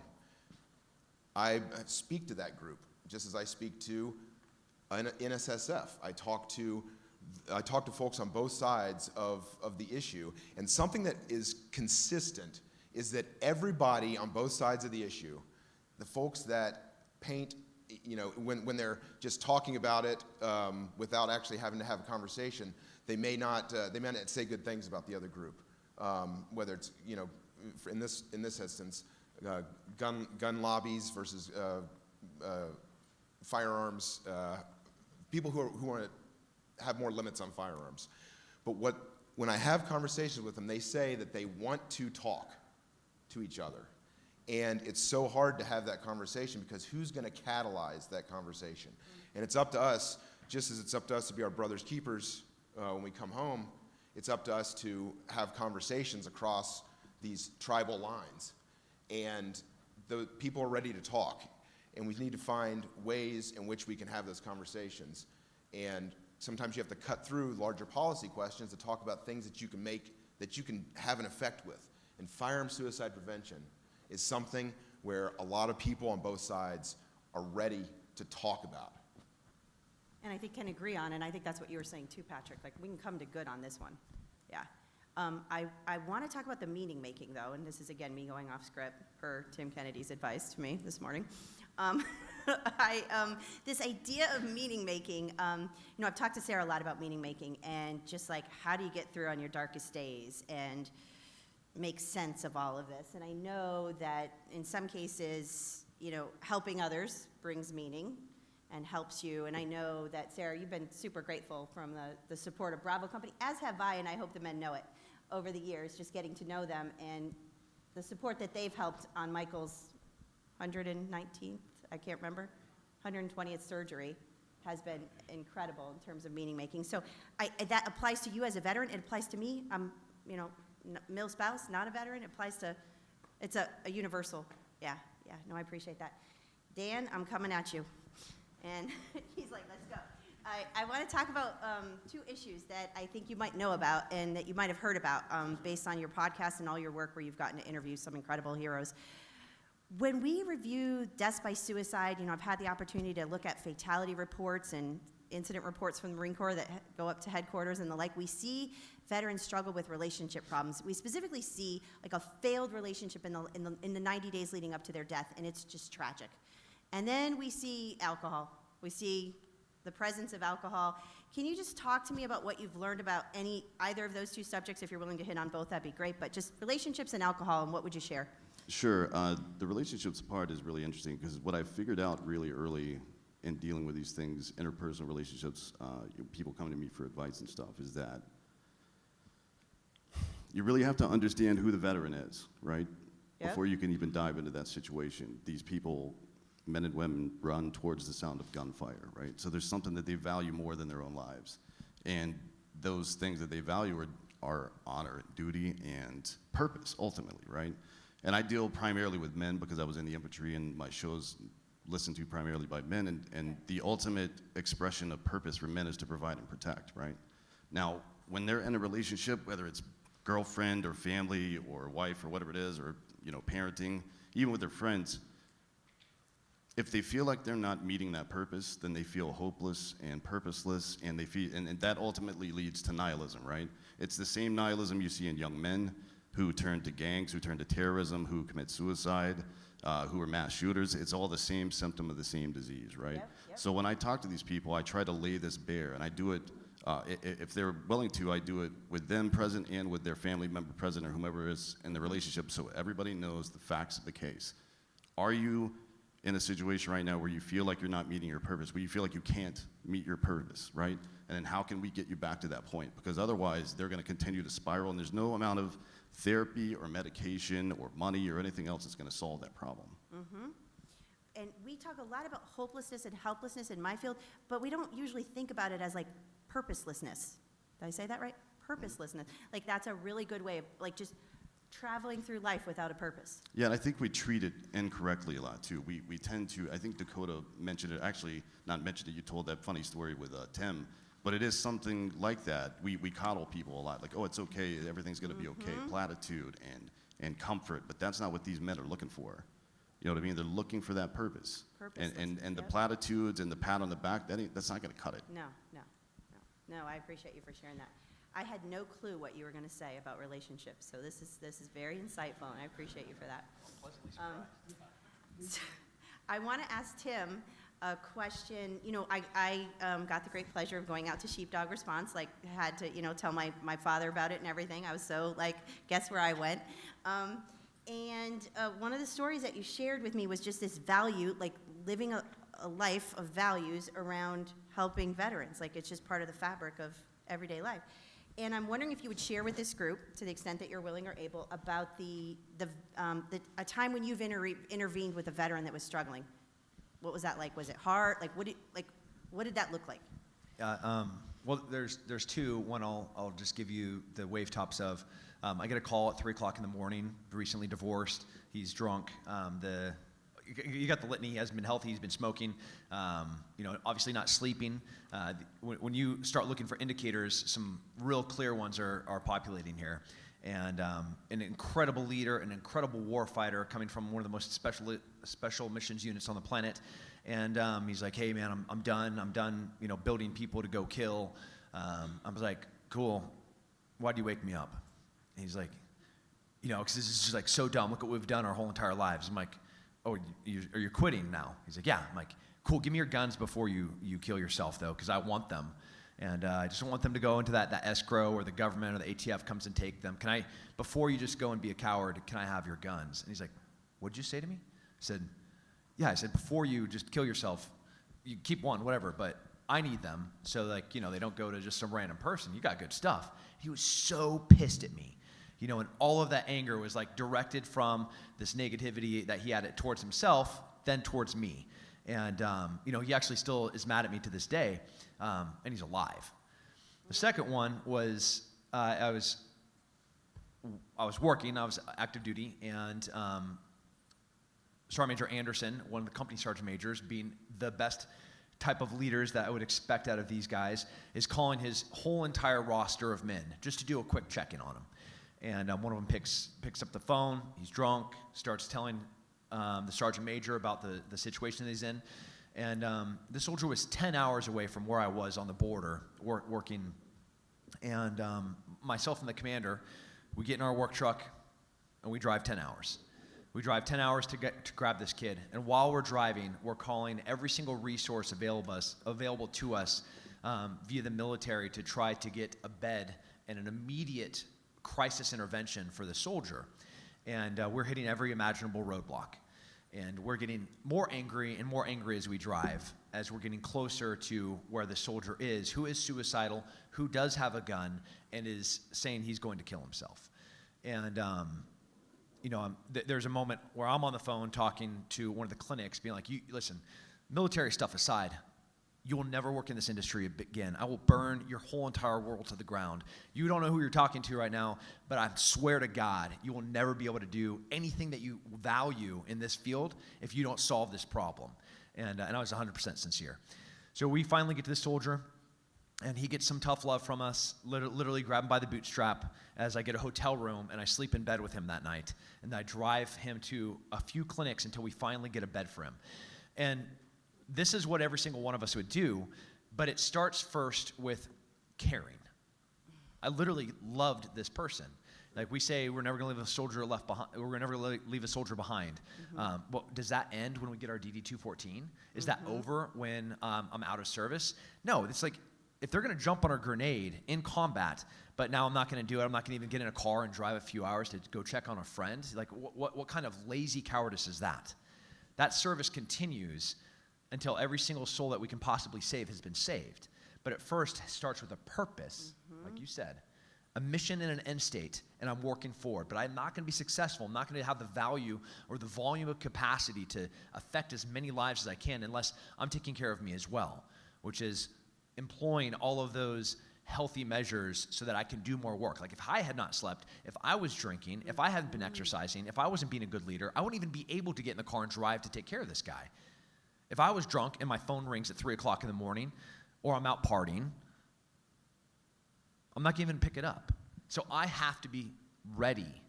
I speak to that group just as I speak to NSSF. I talk to folks on both sides of the issue, and something that is consistent is that everybody on both sides of the issue, the folks that paint, when they're just talking about it without actually having to have a conversation, they may not say good things about the other group, whether it's in this instance, gun lobbies versus firearms, people who want to have more limits on firearms. But when I have conversations with them, they say that they want to talk to each other. And it's so hard to have that conversation because who's going to catalyze that conversation? And it's up to us, just as it's up to us to be our brother's keepers when we come home, it's up to us to have conversations across these tribal lines. And the people are ready to talk. And we need to find ways in which we can have those conversations. And sometimes you have to cut through larger policy questions to talk about things that you can have an effect with. And firearm suicide prevention is something where a lot of people on both sides are ready to talk about. And I think can agree on, and I think that's what you were saying too, Patrick. Like, we can come to good on this one. Yeah. I want to talk about the meaning making, though, and this is, again, me going off script per Tim Kennedy's advice to me this morning. This idea of meaning making, I've talked to Sarah a lot about meaning making, and just like, how do you get through on your darkest days and make sense of all of this? And I know that in some cases, helping others brings meaning and helps you. And I know that, Sarah, you've been super grateful from the support of Bravo Company, as have I, and I hope the men know it, over the years, just getting to know them and the support that they've helped on Michael's 119th, I can't remember, 120th surgery has been incredible in terms of meaning making. So that applies to you as a veteran. It applies to me. I'm, male spouse, not a veteran. It applies to, it's a universal. Yeah, no, I appreciate that. Dan, I'm coming at you. And he's like, let's go. I want to talk about two issues that I think you might know about and that you might have heard about based on your podcast and all your work where you've gotten to interview some incredible heroes. When we review deaths by suicide, I've had the opportunity to look at fatality reports and incident reports from the Marine Corps that go up to headquarters and the like. We see veterans struggle with relationship problems. We specifically see like a failed relationship in the 90 days leading up to their death, and it's just tragic. And then we see alcohol. We see the presence of alcohol. Can you just talk to me about what you've learned about either of those two subjects? If you're willing to hit on both, that'd be great. But just relationships and alcohol, and what would you share? Sure. The relationships part is really interesting because what I figured out really early in dealing with these things, interpersonal relationships, people coming to me for advice and stuff, is that you really have to understand who the veteran is, right? Yep. Before you can even dive into that situation, these people, men and women, run towards the sound of gunfire, right? So there's something that they value more than their own lives. And those things that they value are honor, duty, and purpose, ultimately, right? And I deal primarily with men because I was in the infantry and my shows listened to primarily by men, and the ultimate expression of purpose for men is to provide and protect, right? Now, when they're in a relationship, whether it's girlfriend or family or wife or whatever it is, or parenting, even with their friends, if they feel like they're not meeting that purpose, then they feel hopeless and purposeless, and they feel, and that ultimately leads to nihilism, right? It's the same nihilism you see in young men who turn to gangs, who turn to terrorism, who commit suicide, who are mass shooters. It's all the same symptom of the same disease, right? Yep. So when I talk to these people, I try to lay this bare, and I do it, if they're willing to, I do it with them present and with their family member present or whomever is in the relationship, so everybody knows the facts of the case. Are you in a situation right now where you feel like you're not meeting your purpose, where you feel like you can't meet your purpose, right? And then how can we get you back to that point? Because otherwise, they're gonna continue to spiral, and there's no amount of therapy or medication or money or anything else that's gonna solve that problem. And we talk a lot about hopelessness and helplessness in my field, but we don't usually think about it as like purposelessness. Did I say that right? Purposelessness. Like that's a really good way of like just traveling through life without a purpose. Yeah, and I think we treat it incorrectly a lot too. We tend to, I think Dakota mentioned it, actually not mentioned it, you told that funny story with Tim, but it is something like that. We coddle people a lot, like, oh, it's okay, everything's gonna be okay, platitude and comfort, but that's not what these men are looking for. You know what I mean? They're looking for that purpose. And the Yep. platitudes and the pat on the back, that's not gonna cut it. No, I appreciate you for sharing that. I had no clue what you were going to say about relationships, so this is very insightful, and I appreciate you for that. I want to ask Tim a question. You know, I got the great pleasure of going out to Sheepdog Response, like had to, tell my father about it and everything. I was so like, guess where I went? And one of the stories that you shared with me was just this value, like living a life of values around helping veterans. Like it's just part of the fabric of everyday life. And I'm wondering if you would share with this group, to the extent that you're willing or able, about a time when you've intervened with a veteran that was struggling. What was that like? Was it hard? Like what did that look like? Well, there's two. One I'll just give you the wave tops of. I get a call at 3 o'clock in the morning. Recently divorced. He's drunk. You got the litany. He hasn't been healthy. He's been smoking. Obviously not sleeping. When you start looking for indicators, some real clear ones are populating here. And an incredible leader, an incredible war fighter, coming from one of the most special missions units on the planet. And he's like, "Hey, man, I'm done. I'm done. Building people to go kill." I was like, "Cool. Why'd you wake me up?" And he's like, "Because this is just like so dumb. Look what we've done our whole entire lives." I'm like, "Oh, are you quitting now?" He's like, "Yeah." I'm like, "Cool, give me your guns before you kill yourself, though, because I want them. And I just don't want them to go into that escrow or the government or the ATF comes and take them. Can I, before you just go and be a coward, can I have your guns?" And he's like, "What'd you say to me?" I said, "Yeah," I said, "before you just kill yourself, you keep one, whatever, but I need them so they don't go to just some random person. You got good stuff." He was so pissed at me. And all of that anger was like directed from this negativity that he had towards himself, then towards me. And, he actually still is mad at me to this day, and he's alive. The second one was, I was working, I was active duty, and Sergeant Major Anderson, one of the company sergeant majors, being the best type of leaders that I would expect out of these guys, is calling his whole entire roster of men just to do a quick check-in on them. And one of them picks up the phone. He's drunk, starts telling the sergeant major about the situation that he's in. And the soldier was 10 hours away from where I was on the border working. And myself and the commander, we get in our work truck and we drive 10 hours. We drive 10 hours to grab this kid. And while we're driving, we're calling every single resource available to us via the military to try to get a bed and an immediate crisis intervention for the soldier. And we're hitting every imaginable roadblock. And we're getting more angry and more angry as we drive, as we're getting closer to where the soldier is, who is suicidal, who does have a gun, and is saying he's going to kill himself. And there's a moment where I'm on the phone talking to one of the clinics, being like, listen, military stuff aside, you will never work in this industry again. I will burn your whole entire world to the ground. You don't know who you're talking to right now, but I swear to God, you will never be able to do anything that you value in this field if you don't solve this problem. And I was 100% sincere. So we finally get to this soldier, and he gets some tough love from us, literally grab him by the bootstrap as I get a hotel room, and I sleep in bed with him that night. And I drive him to a few clinics until we finally get a bed for him. And this is what every single one of us would do, but it starts first with caring. I literally loved this person. Like we say, we're never going to leave a soldier left behind. We're never going to leave a soldier behind. Well, does that end when we get our DD-214? Is that over when I'm out of service? No, it's like if they're going to jump on a grenade in combat, but now I'm not going to do it. I'm not going to even get in a car and drive a few hours to go check on a friend. Like what kind of lazy cowardice is that? That service continues until every single soul that we can possibly save has been saved. But at first, it starts with a purpose, like you said, a mission and an end state, and I'm working forward. But I'm not going to be successful. I'm not going to have the value or the volume of capacity to affect as many lives as I can unless I'm taking care of me as well, which is employing all of those healthy measures so that I can do more work. Like if I had not slept, if I was drinking, if I hadn't been exercising, if I wasn't being a good leader, I wouldn't even be able to get in the car and drive to take care of this guy. If I was drunk and my phone rings at 3 o'clock in the morning, or I'm out partying, I'm not going to even pick it up. So I have to be ready,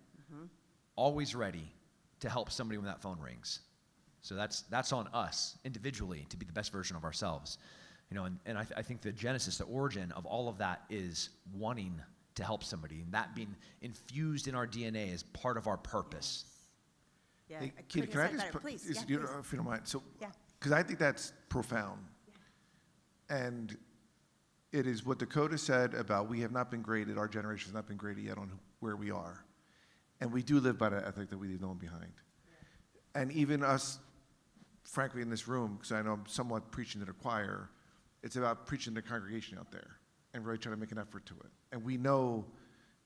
always ready to help somebody when that phone rings. So that's on us individually to be the best version of ourselves. And I think the genesis, the origin of all of that is wanting to help somebody, and that being infused in our DNA as part of our purpose. Yeah, Hey, I Keita, couldn't can have I said just better. put, Please, if yeah, you please. don't mind? So, Yeah. because I think that's profound. And it is what Dakota said about we have not been graded, our generation has not been graded yet on where we are. And we do live by that ethic that we leave no one behind. And even us, frankly, in this room, because I know I'm somewhat preaching to the choir, it's about preaching to the congregation out there and really trying to make an effort to it. And we know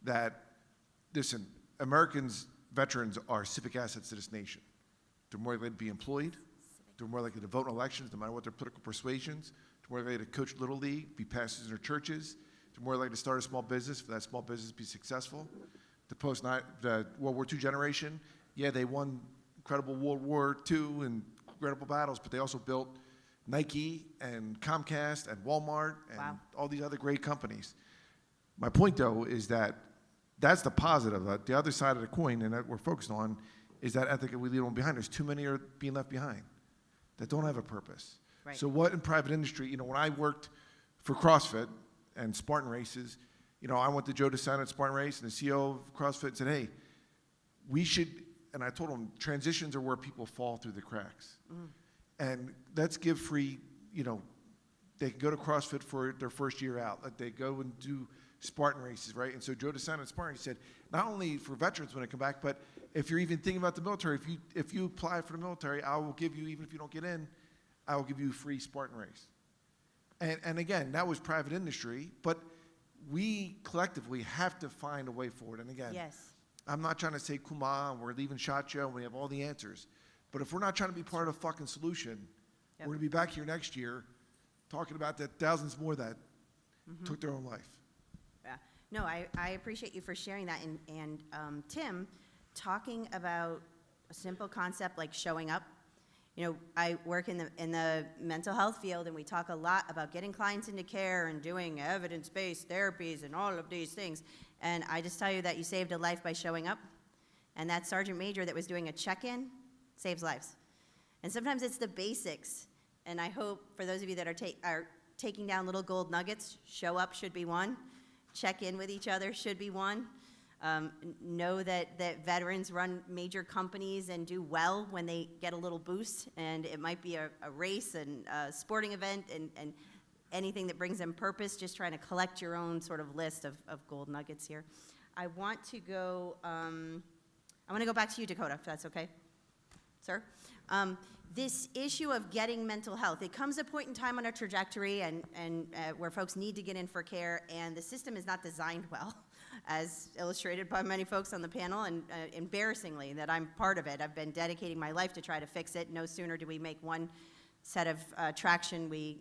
that, listen, Americans, veterans are civic assets to this nation. They're more likely to be employed. They're more likely to vote in elections, no matter what their political persuasions. They're more likely to coach Little League, be pastors in their churches. They're more likely to start a small business, for that small business to be successful. The World War II generation, yeah, they won incredible World War II and incredible battles, but they also built Nike and Comcast and Walmart and all these other great companies. My point, though, is that that's the positive. The other side of the coin, and that we're focused on, is that ethic that we leave them behind. There's too many are being left behind that don't have a purpose. Right. So what in private industry, when I worked for CrossFit and Spartan races, I went to Joe DeSantis at Spartan Race and the CEO of CrossFit and said, hey, we should, and I told him, transitions are where people fall through the cracks. And let's give free, they can go to CrossFit for their first year out. Like they go and do Spartan races, right? And so Joe DeSantis at Spartan, he said, not only for veterans when they come back, but if you're even thinking about the military, if you apply for the military, I will give you, even if you don't get in, I will give you a free Spartan race. And again, that was private industry, but we collectively have to find a way forward. And again, Yes. I'm not trying to say kuma and we're leaving SHOT and we have all the answers. But if we're not trying to be part of the fucking solution, Yep. we're going to be back here next year talking about the thousands more that took their own life. Yeah. No, I appreciate you for sharing that. And Tim, talking about a simple concept like showing up. I work in the mental health field, and we talk a lot about getting clients into care and doing evidence-based therapies and all of these things. And I just tell you that you saved a life by showing up. And that sergeant major that was doing a check-in saves lives. And sometimes it's the basics. And I hope for those of you that are taking down little gold nuggets, show up should be one. Check in with each other should be one. Know that veterans run major companies and do well when they get a little boost, and it might be a race and a sporting event and anything that brings them purpose, just trying to collect your own sort of list of gold nuggets here. I want to go back to you, Dakota, if that's okay, sir. This issue of getting mental health, it comes a point in time on a trajectory and where folks need to get in for care, and the system is not designed well. as illustrated by many folks on the panel, and embarrassingly that I'm part of it. I've been dedicating my life to try to fix it. No sooner do we make one set of traction, we,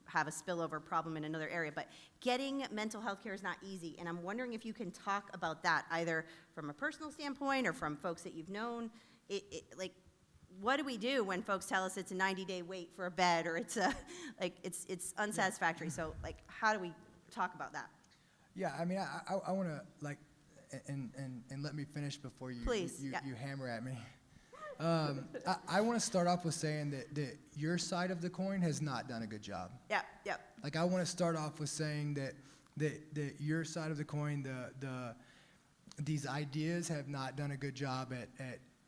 have a spillover problem in another area. But getting mental health care is not easy, and I'm wondering if you can talk about that, either from a personal standpoint or from folks that you've known. What do we do when folks tell us it's a 90-day wait for a bed, or it's it's unsatisfactory? So how do we talk about that? Yeah, I mean, I want to and let me finish before you Please, you, yeah. you hammer at me. I want to start off with saying that your side of the coin has not done a good job. Yep. I want to start off with saying that your side of the coin, these ideas have not done a good job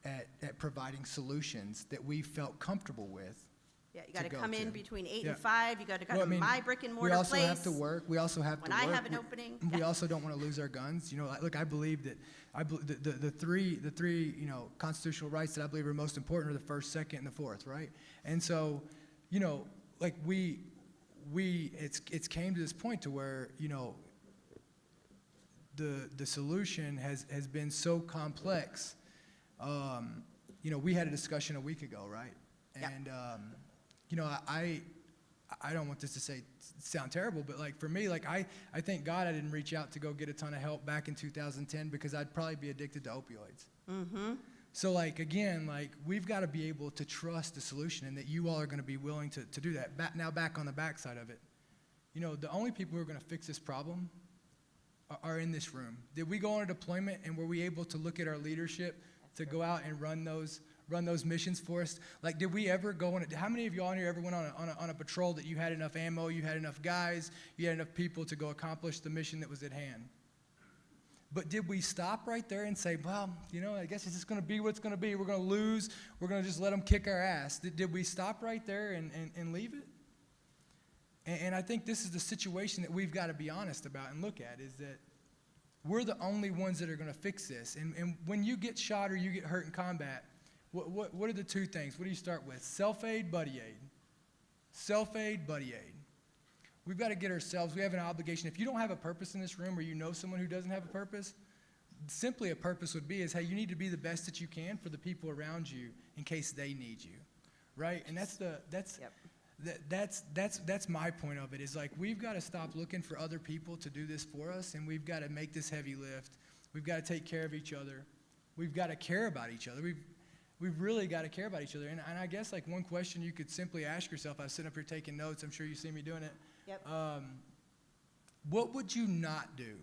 at providing solutions that we felt comfortable with. Yeah, you got to go come in to. between 8 Yeah. and 5. You got to go Well, to I mean, my brick and we mortar also place. have to work. We also have When to I work. have an opening. We Yeah. also don't want to lose our guns. Look, I believe that the three constitutional rights that I believe are most important are the first, second, and the fourth, right? And so, it's came to this point to where the solution has been so complex. We had a discussion a week ago, right? Yeah. And I don't want this to sound terrible, but for me, I thank God I didn't reach out to go get a ton of help back in 2010, because I'd probably be addicted to opioids. Mm-hmm. So again, we've got to be able to trust the solution, and that you all are going to be willing to do that. Now back on the backside of it, the only people who are going to fix this problem are in this room. Did we go on a deployment, and were we able to look at our leadership to go out and run those missions for us? Did we ever go on it? How many of y'all in here ever went on a patrol that you had enough ammo, you had enough guys, you had enough people to go accomplish the mission that was at hand? But did we stop right there and say, well, I guess it's just going to be what it's going to be. We're going to lose. We're going to just let them kick our ass. Did we stop right there and leave it? And I think this is the situation that we've got to be honest about and look at, is that we're the only ones that are going to fix this. And when you get shot or you get hurt in combat, what are the two things? What do you start with? Self-aid, buddy aid. Self-aid, buddy aid. We've got to get ourselves, we have an obligation. If you don't have a purpose in this room, or you know someone who doesn't have a purpose, simply a purpose would be hey, you need to be the best that you can for the people around you in case they need you, right? And that's my point of it, is we've got to stop looking for other people to do this for us, and we've got to make this heavy lift. We've got to take care of each other. We've got to care about each other. We've really got to care about each other. And I guess one question you could simply ask yourself, I was sitting up here taking notes, I'm sure you see me doing it. Yep. What would you not do?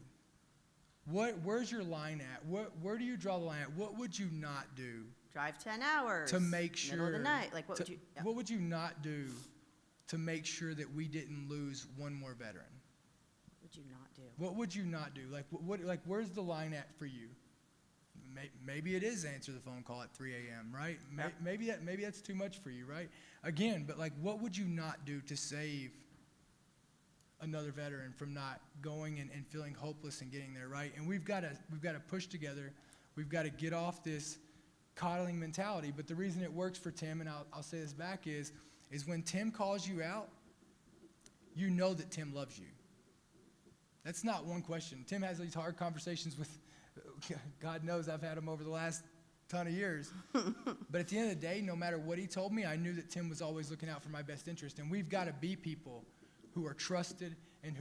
Where's your line at? Where do you draw the line at? What would you not do Drive 10 hours. to make sure? Middle of the night. What would you? Yeah. What would you not do to make sure that we didn't lose one more veteran? What would you not do? What would you not do? Where's the line at for you? Maybe it is answer the phone call at 3 a.m., right? Yep. Maybe that's too much for you, right? Again, but what would you not do to save another veteran from not going and feeling hopeless and getting there, right? And we've got to push together. We've got to get off this coddling mentality. But the reason it works for Tim, and I'll say this back, is when Tim calls you out, you know that Tim loves you. That's not one question. Tim has these hard conversations with, God knows I've had them over the last ton of years. But at the end of the day, no matter what he told me, I knew that Tim was always looking out for my best interest. And we've got to be people who are trusted, and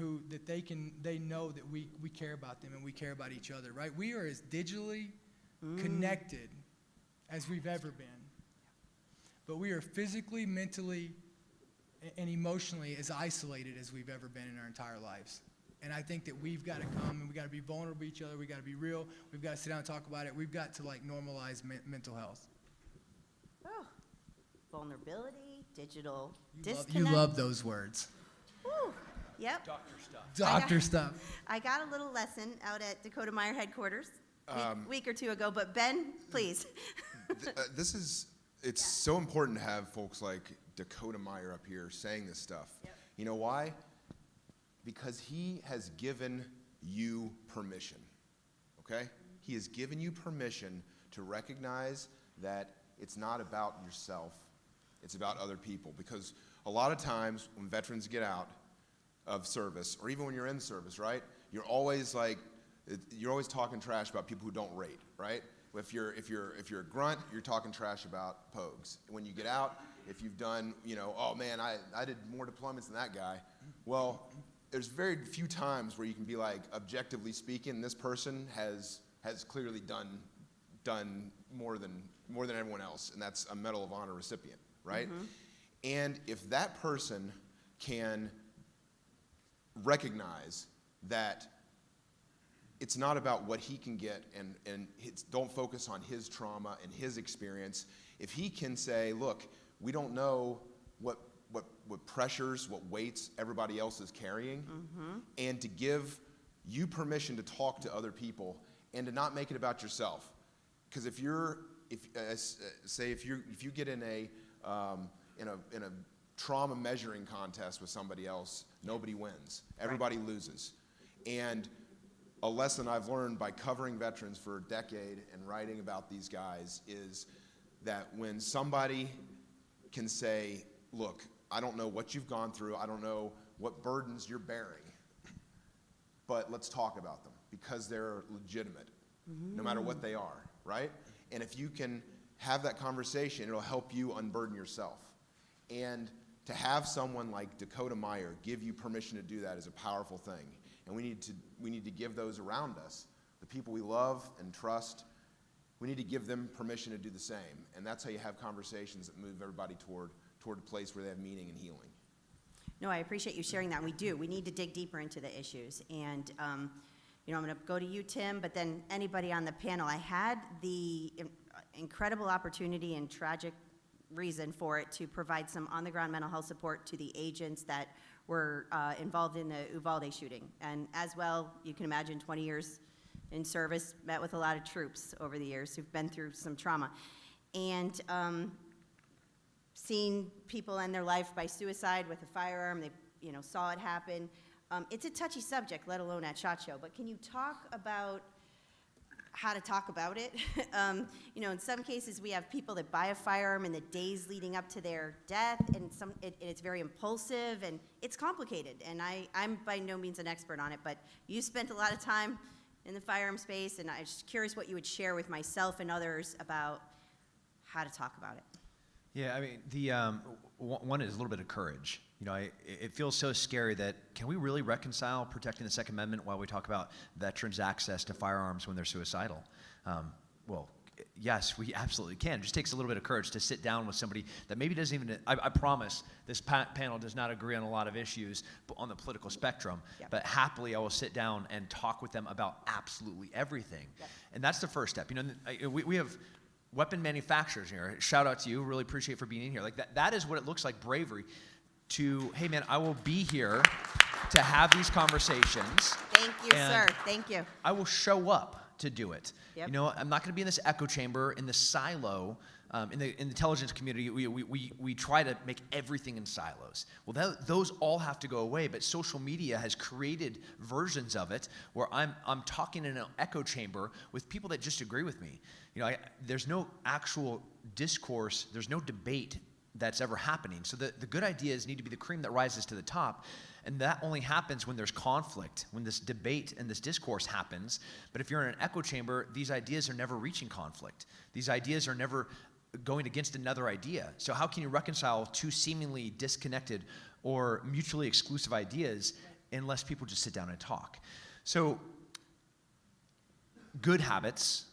they know that we care about them and we care about each other, right? We are as digitally connected as we've ever been. But we are physically, mentally, and emotionally as isolated as we've ever been in our entire lives. And I think that we've got to come and we've got to be vulnerable to each other. We've got to be real. We've got to sit down and talk about it. We've got to normalize mental health. Oh, vulnerability, digital You disconnect. love those words. Woo. Yep. Doctor stuff. I got a little lesson out at Dakota Meyer headquarters week or two ago, but Ben, please. It's so important to have folks like Dakota Meyer up here saying this stuff. Yep. You know why? Because he has given you permission, okay? He has given you permission to recognize that it's not about yourself, it's about other people. Because a lot of times when veterans get out of service, or even when you're in service, right, you're always You're always talking trash about people who don't rate, right? If you're a grunt, you're talking trash about pogues. When you get out, if you've done, oh man, I did more deployments than that guy. Well, there's very few times where you can be like, objectively speaking, this person has clearly done more than everyone else, and that's a Medal of Honor recipient, right? And if that person can recognize that it's not about what he can get and don't focus on his trauma and his experience, if he can say, look, we don't know what pressures, what weights everybody else is carrying, and to give you permission to talk to other people and to not make it about yourself. Because if you get in a trauma measuring contest with somebody else, nobody wins. Everybody loses. And a lesson I've learned by covering veterans for a decade and writing about these guys is that when somebody can say, look, I don't know what you've gone through, I don't know what burdens you're bearing, but let's talk about them because they're legitimate, no matter what they are, right? And if you can have that conversation, it'll help you unburden yourself. And to have someone like Dakota Meyer give you permission to do that is a powerful thing. And we need to give those around us, the people we love and trust, we need to give them permission to do the same. And that's how you have conversations that move everybody toward a place where they have meaning and healing. No, I appreciate you sharing that. We do. We need to dig deeper into the issues. And, I'm going to go to you, Tim, but then anybody on the panel. I had the incredible opportunity and tragic reason for it to provide some on-the-ground mental health support to the agents that were involved in the Uvalde shooting. And as well, you can imagine 20 years in service, met with a lot of troops over the years who've been through some trauma. And seeing people end their life by suicide with a firearm, they saw it happen. It's a touchy subject, let alone at SHOT Show, but can you talk about how to talk about it? In some cases we have people that buy a firearm in the days leading up to their death, and it's very impulsive and it's complicated. And I'm by no means an expert on it, but you spent a lot of time in the firearm space, and I'm just curious what you would share with myself and others about how to talk about it. Yeah, I mean, the one is a little bit of courage. It feels so scary that can we really reconcile protecting the Second Amendment while we talk about veterans' access to firearms when they're suicidal? Well, yes, we absolutely can. It just takes a little bit of courage to sit down with somebody that maybe doesn't even, I promise this panel does not agree on a lot of issues on the political spectrum, but happily I will sit down and talk with them about absolutely everything. And that's the first step. We have weapon manufacturers here. Shout out to you. Really appreciate for being in here. Like that is what it looks like, bravery to, hey man, I will be here to have these conversations. Thank you, sir. Thank you. I will show up to do it. Yep. I'm not going to be in this echo chamber, in the silo. In the intelligence community, we try to make everything in silos. Well, those all have to go away, but social media has created versions of it where I'm talking in an echo chamber with people that just agree with me. There's no actual discourse, there's no debate that's ever happening. So the good ideas need to be the cream that rises to the top. And that only happens when there's conflict, when this debate and this discourse happens. But if you're in an echo chamber, these ideas are never reaching conflict. These ideas are never going against another idea. So how can you reconcile two seemingly disconnected or mutually exclusive ideas unless people just sit down and talk? So good habits,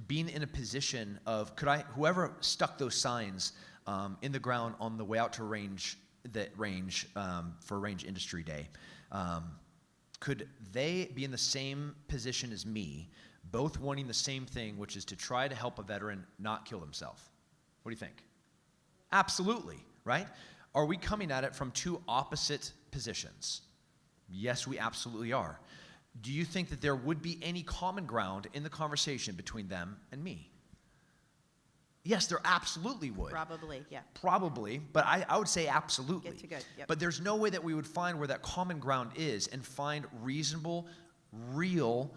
being in a position of, whoever stuck those signs in the ground on the way out to range for Range Industry Day, could they be in the same position as me, both wanting the same thing, which is to try to help a veteran not kill himself? What do you think? Absolutely, right? Are we coming at it from two opposite positions? Yes, we absolutely are. Do you think that there would be any common ground in the conversation between them and me? Yes, there absolutely would. Probably, yeah. Probably, but I would say absolutely. Good to good, yep. But there's no way that we would find where that common ground is and find reasonable, real,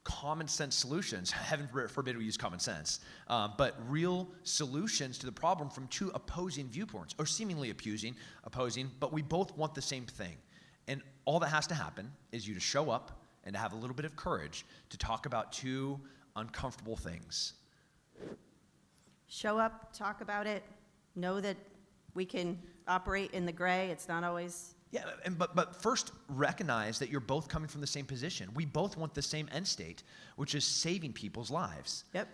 common sense solutions. Heaven forbid we use common sense, but real solutions to the problem from two opposing viewpoints, or seemingly opposing, but we both want the same thing. And all that has to happen is you to show up and to have a little bit of courage to talk about two uncomfortable things. Show up, talk about it, know that we can operate in the gray. It's not always. Yeah, but first recognize that you're both coming from the same position. We both want the same end state, which is saving people's lives. Yep.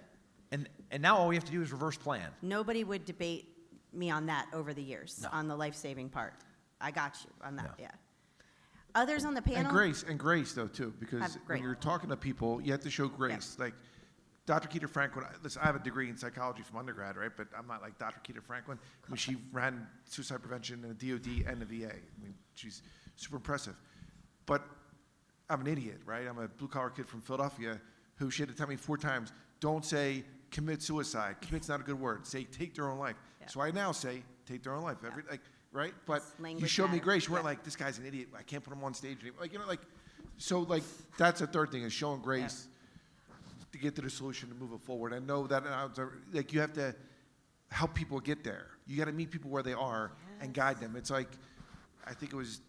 And now all we have to do is reverse plan. Nobody would debate me on that over the years, No. on the life-saving part. I got you on that, No. yeah. Others on the panel? And grace though too, because when great. you're talking to people, you have to show grace. Like Dr. Keita Franklin, listen, I have a degree in psychology from undergrad, right? But I'm not like Dr. Keita Franklin. I mean, she ran suicide prevention in the DOD and the VA. I mean, she's super impressive. But I'm an idiot, right? I'm a blue-collar kid from Philadelphia who she had to tell me 4 times, don't say commit suicide. Commit's not a good word. Say take their own life. Yeah. So I now say take their own life. Right? But you Language showed me matters. grace. You weren't Yeah. like, this guy's an idiot. I can't put him on stage anymore. Like, you know, like, so like, that's the third thing is showing grace to get to the solution to move it forward. And know that, like, you have to help people get there. You got to meet people where they are and guide them. It's like, I think it was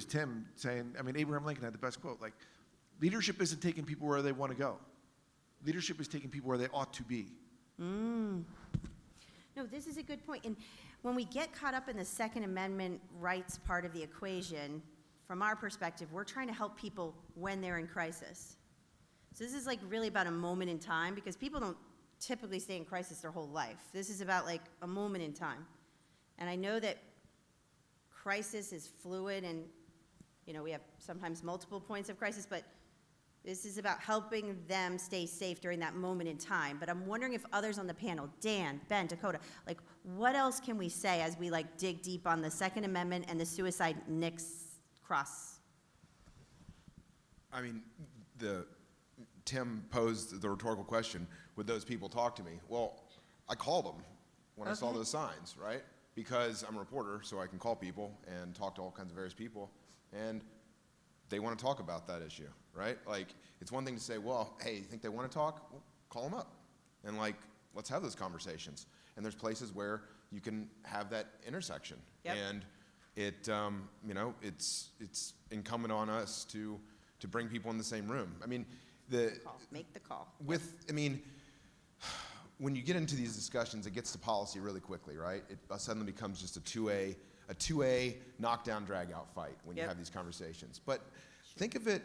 Tim saying, I mean, Abraham Lincoln had the best quote, like, leadership isn't taking people where they want to go. Leadership is taking people where they ought to be. No, this is a good point. And when we get caught up in the Second Amendment rights part of the equation, from our perspective, we're trying to help people when they're in crisis. So this is like really about a moment in time, because people don't typically stay in crisis their whole life. This is about like a moment in time. And I know that crisis is fluid and, you know, we have sometimes multiple points of crisis, but this is about helping them stay safe during that moment in time. But I'm wondering if others on the panel, Dan, Ben, Dakota, like what else can we say as we like dig deep on the Second Amendment and the suicide nix cross? I mean, Tim posed the rhetorical question, would those people talk to me? Well, I called them when I saw Okay. those signs, right? Because I'm a reporter, so I can call people and talk to all kinds of various people, and they want to talk about that issue, right? Like, it's one thing to say, well, hey, you think they want to talk? Well, call them up, and like, let's have those conversations. And there's places where you can have that intersection, Yep. and it, you know, it's incumbent on us to bring people in the same room. I mean, Make the call. When you get into these discussions, it gets to policy really quickly, right? It suddenly becomes just a 2A knockdown, drag-out fight when you Yep. have these conversations. But think of it,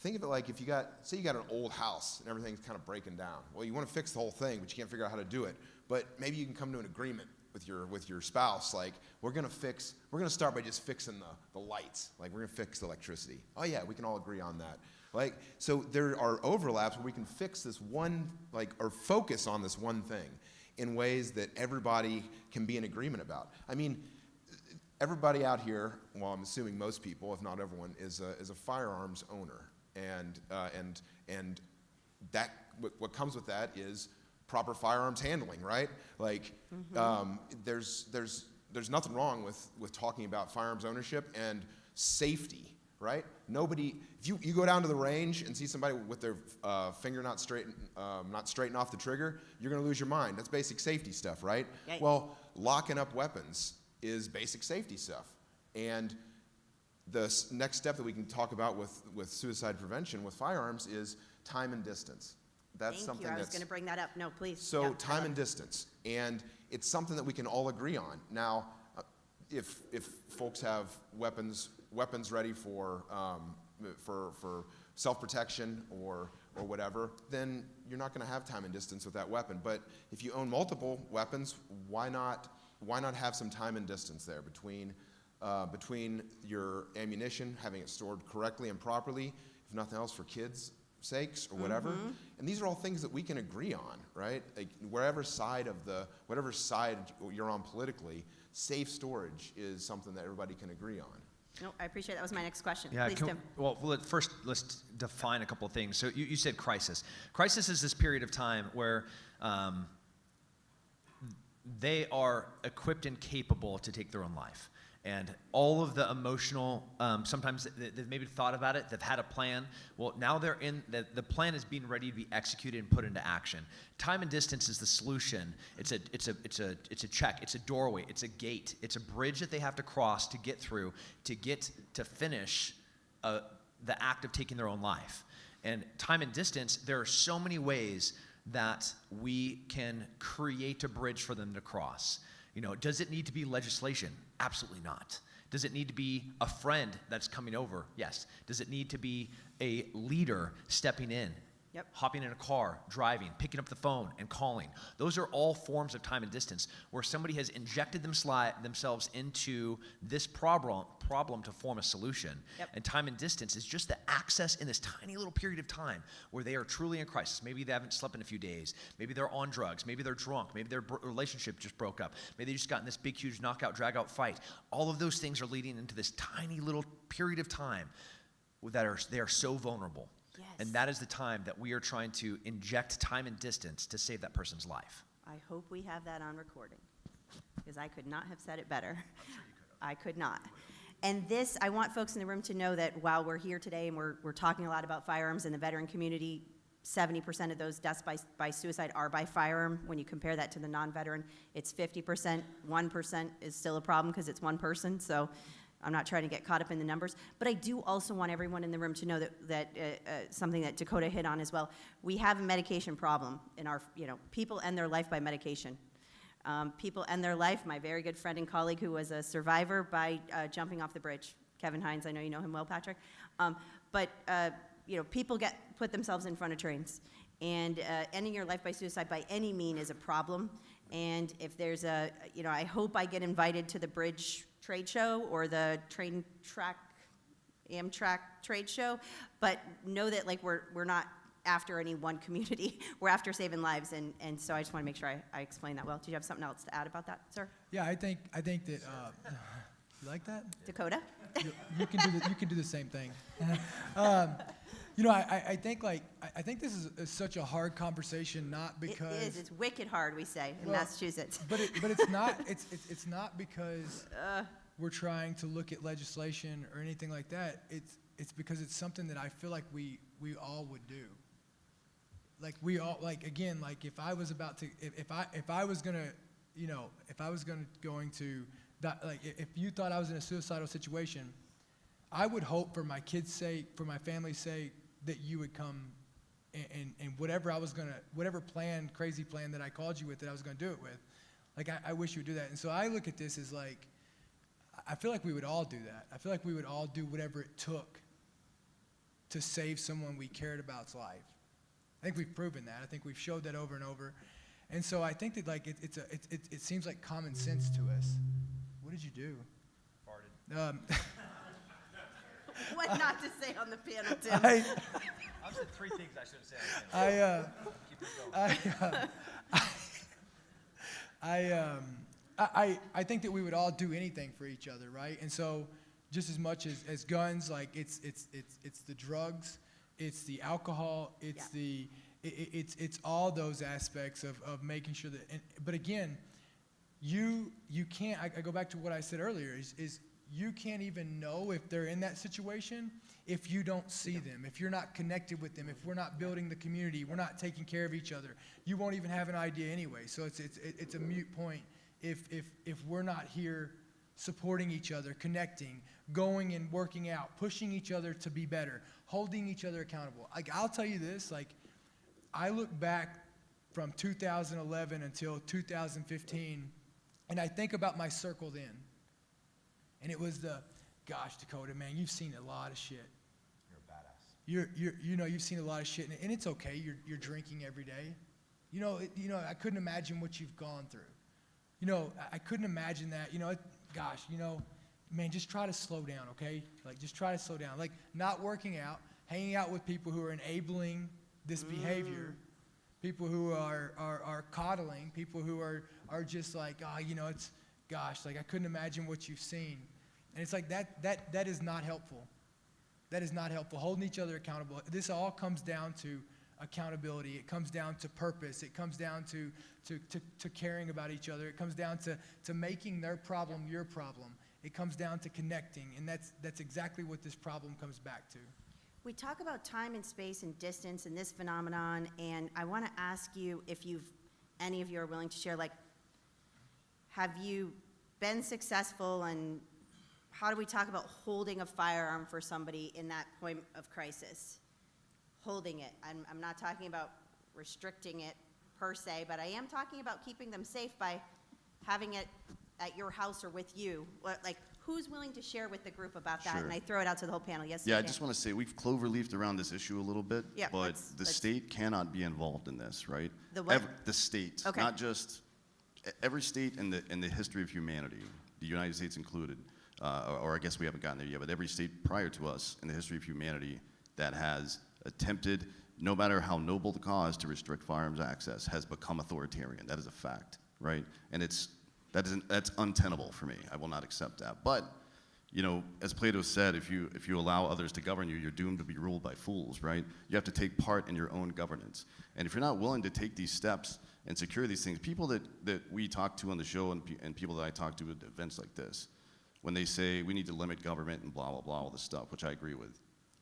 think of it like if say you got an old house and everything's kind of breaking down. Well, you want to fix the whole thing, but you can't figure out how to do it. But maybe you can come to an agreement with your spouse, like, we're gonna start by just fixing the lights. Like, we're gonna fix the electricity. Oh yeah, we can all agree on that. Like, so there are overlaps where we can fix this one, like, or focus on this one thing in ways that everybody can be in agreement about. I mean, everybody out here, well, I'm assuming most people, if not everyone, is a firearms owner, and that what comes with that is proper firearms handling, right? Like, there's nothing wrong with talking about firearms ownership and safety, right? Nobody, if you go down to the range and see somebody with their finger not straight off the trigger, you're gonna lose your mind. That's basic safety stuff, right? Yikes. Well, locking up weapons is basic safety stuff. And the next step that we can talk about with suicide prevention with firearms is time and distance. That's Thank something you. I was that's going to bring that up. No, please. so Yeah, I time love and it. distance, and it's something that we can all agree on. Now, if folks have weapons ready for self-protection or whatever, then you're not going to have time and distance with that weapon. But if you own multiple weapons, why not have some time and distance there between your ammunition, having it stored correctly and properly, if nothing else for kids' sakes or whatever. And these are all things that we can agree on, right? Like, whatever side you're on politically, safe storage is something that everybody can agree on. No, I appreciate that. Was my next question. Yeah, Please, Tim. well, first let's define a couple of things. So you said crisis. Crisis is this period of time where they are equipped and capable to take their own life. And all of the emotional, sometimes they've maybe thought about it, they've had a plan. Well, now they're in, the plan is being ready to be executed and put into action. Time and distance is the solution. It's a check, it's a doorway, it's a gate, it's a bridge that they have to cross to get through, to finish the act of taking their own life. And time and distance, there are so many ways that we can create a bridge for them to cross. You know, does it need to be legislation? Absolutely not. Does it need to be a friend that's coming over? Yes. Does it need to be a leader stepping in? Yep. Hopping in a car, driving, picking up the phone, and calling. Those are all forms of time and distance where somebody has injected themselves into this problem to form a solution. Yep. And time and distance is just the access in this tiny little period of time where they are truly in crisis. Maybe they haven't slept in a few days. Maybe they're on drugs. Maybe they're drunk. Maybe their relationship just broke up. Maybe they just got in this big, huge knockout, drag-out fight. All of those things are leading into this tiny little period of time they are so vulnerable. Yes. And that is the time that we are trying to inject time and distance to save that person's life. I hope we have that on recording, because I could not have said it better. I could not. And this, I want folks in the room to know that while we're here today and we're talking a lot about firearms in the veteran community, 70% of those deaths by suicide are by firearm. When you compare that to the non-veteran, it's 50%. 1% is still a problem because it's one person. So I'm not trying to get caught up in the numbers, but I do also want everyone in the room to know that something that Dakota hit on as well. We have a medication problem in our, people end their life by medication. People end their life. My very good friend and colleague who was a survivor by jumping off the bridge, Kevin Hines. I know you know him well, Patrick. But people put themselves in front of trains, and ending your life by suicide by any mean is a problem. And if there's I hope I get invited to the bridge trade show or the Amtrak trade show, but know that we're not after any one community. We're after saving lives, and so I just want to make sure I explain that well. Did you have something else to add about that, sir? Yeah, I think that you like that? Dakota? You can do the same thing. I think this is such a hard conversation, not because It is. It's wicked hard, we say, in Well, Massachusetts. But it's not. It's not because we're trying to look at legislation or anything like that. It's because it's something that I feel like we all would do. Like we all again, if I was about to if I was gonna if you thought I was in a suicidal situation, I would hope for my kids' sake, for my family's sake, that you would come and whatever crazy plan that I called you with, that I was gonna do it with. I wish you would do that. And so I look at this as I feel like we would all do that. I feel like we would all do whatever it took to save someone we cared about's life. I think we've proven that. I think we've showed that over and over. And so I think that it seems like common sense to us. What did you do? Farted. What not to say on the panel, Tim? I've said three things I shouldn't say on the panel. I think that we would all do anything for each other, right? And so, just as much as guns, it's the drugs, it's the alcohol, it's all those aspects of making sure that. But again, you can't. I go back to what I said earlier. Is you can't even know if they're in that situation if you don't see them, if you're not connected with them, if we're not building the community, we're not taking care of each other. You won't even have an idea anyway. So it's a moot point if we're not here supporting each other, connecting, going and working out, pushing each other to be better, holding each other accountable. I'll tell you this, I look back from 2011 until 2015, and I think about my circle then. And it was gosh, Dakota, man, you've seen a lot of shit. You're a badass. You've seen a lot of shit, and it's okay. You're drinking every day. I couldn't imagine what you've gone through. I couldn't imagine that. Gosh, man, just try to slow down, okay? Just try to slow down. Not working out, hanging out with people who are enabling this behavior, people who are coddling, people who are just it's, gosh, I couldn't imagine what you've seen. And it's that is not helpful. That is not helpful. Holding each other accountable. This all comes down to accountability. It comes down to purpose. It comes down to caring about each other. It comes down to making their problem your problem. It comes down to connecting, and that's exactly what this problem comes back to. We talk about time and space and distance and this phenomenon, and I want to ask you if any of you are willing to share, have you been successful, and how do we talk about holding a firearm for somebody in that point of crisis? Holding it. I'm not talking about restricting it per se, but I am talking about keeping them safe by having it at your house or with you. Like, who's willing to share with the group about that? Sure. And I throw it out to the whole panel. Yes, Yeah, I Dan? just want to say we've clover-leafed around this issue a little bit, Yeah, but let's- the let's- state cannot be involved in this, right? The what? The state, Okay. not just every state in the history of humanity, the United States included, or I guess we haven't gotten there yet, but every state prior to us in the history of humanity that has attempted, no matter how noble the cause, to restrict firearms access has become authoritarian. That is a fact, right? And that's untenable for me. I will not accept that. But, you know, as Plato said, if you allow others to govern you, you're doomed to be ruled by fools, right? You have to take part in your own governance. And if you're not willing to take these steps and secure these things, people that we talk to on the show and people that I talk to at events like this, when they say we need to limit government and blah, blah, blah, all this stuff, which I agree with,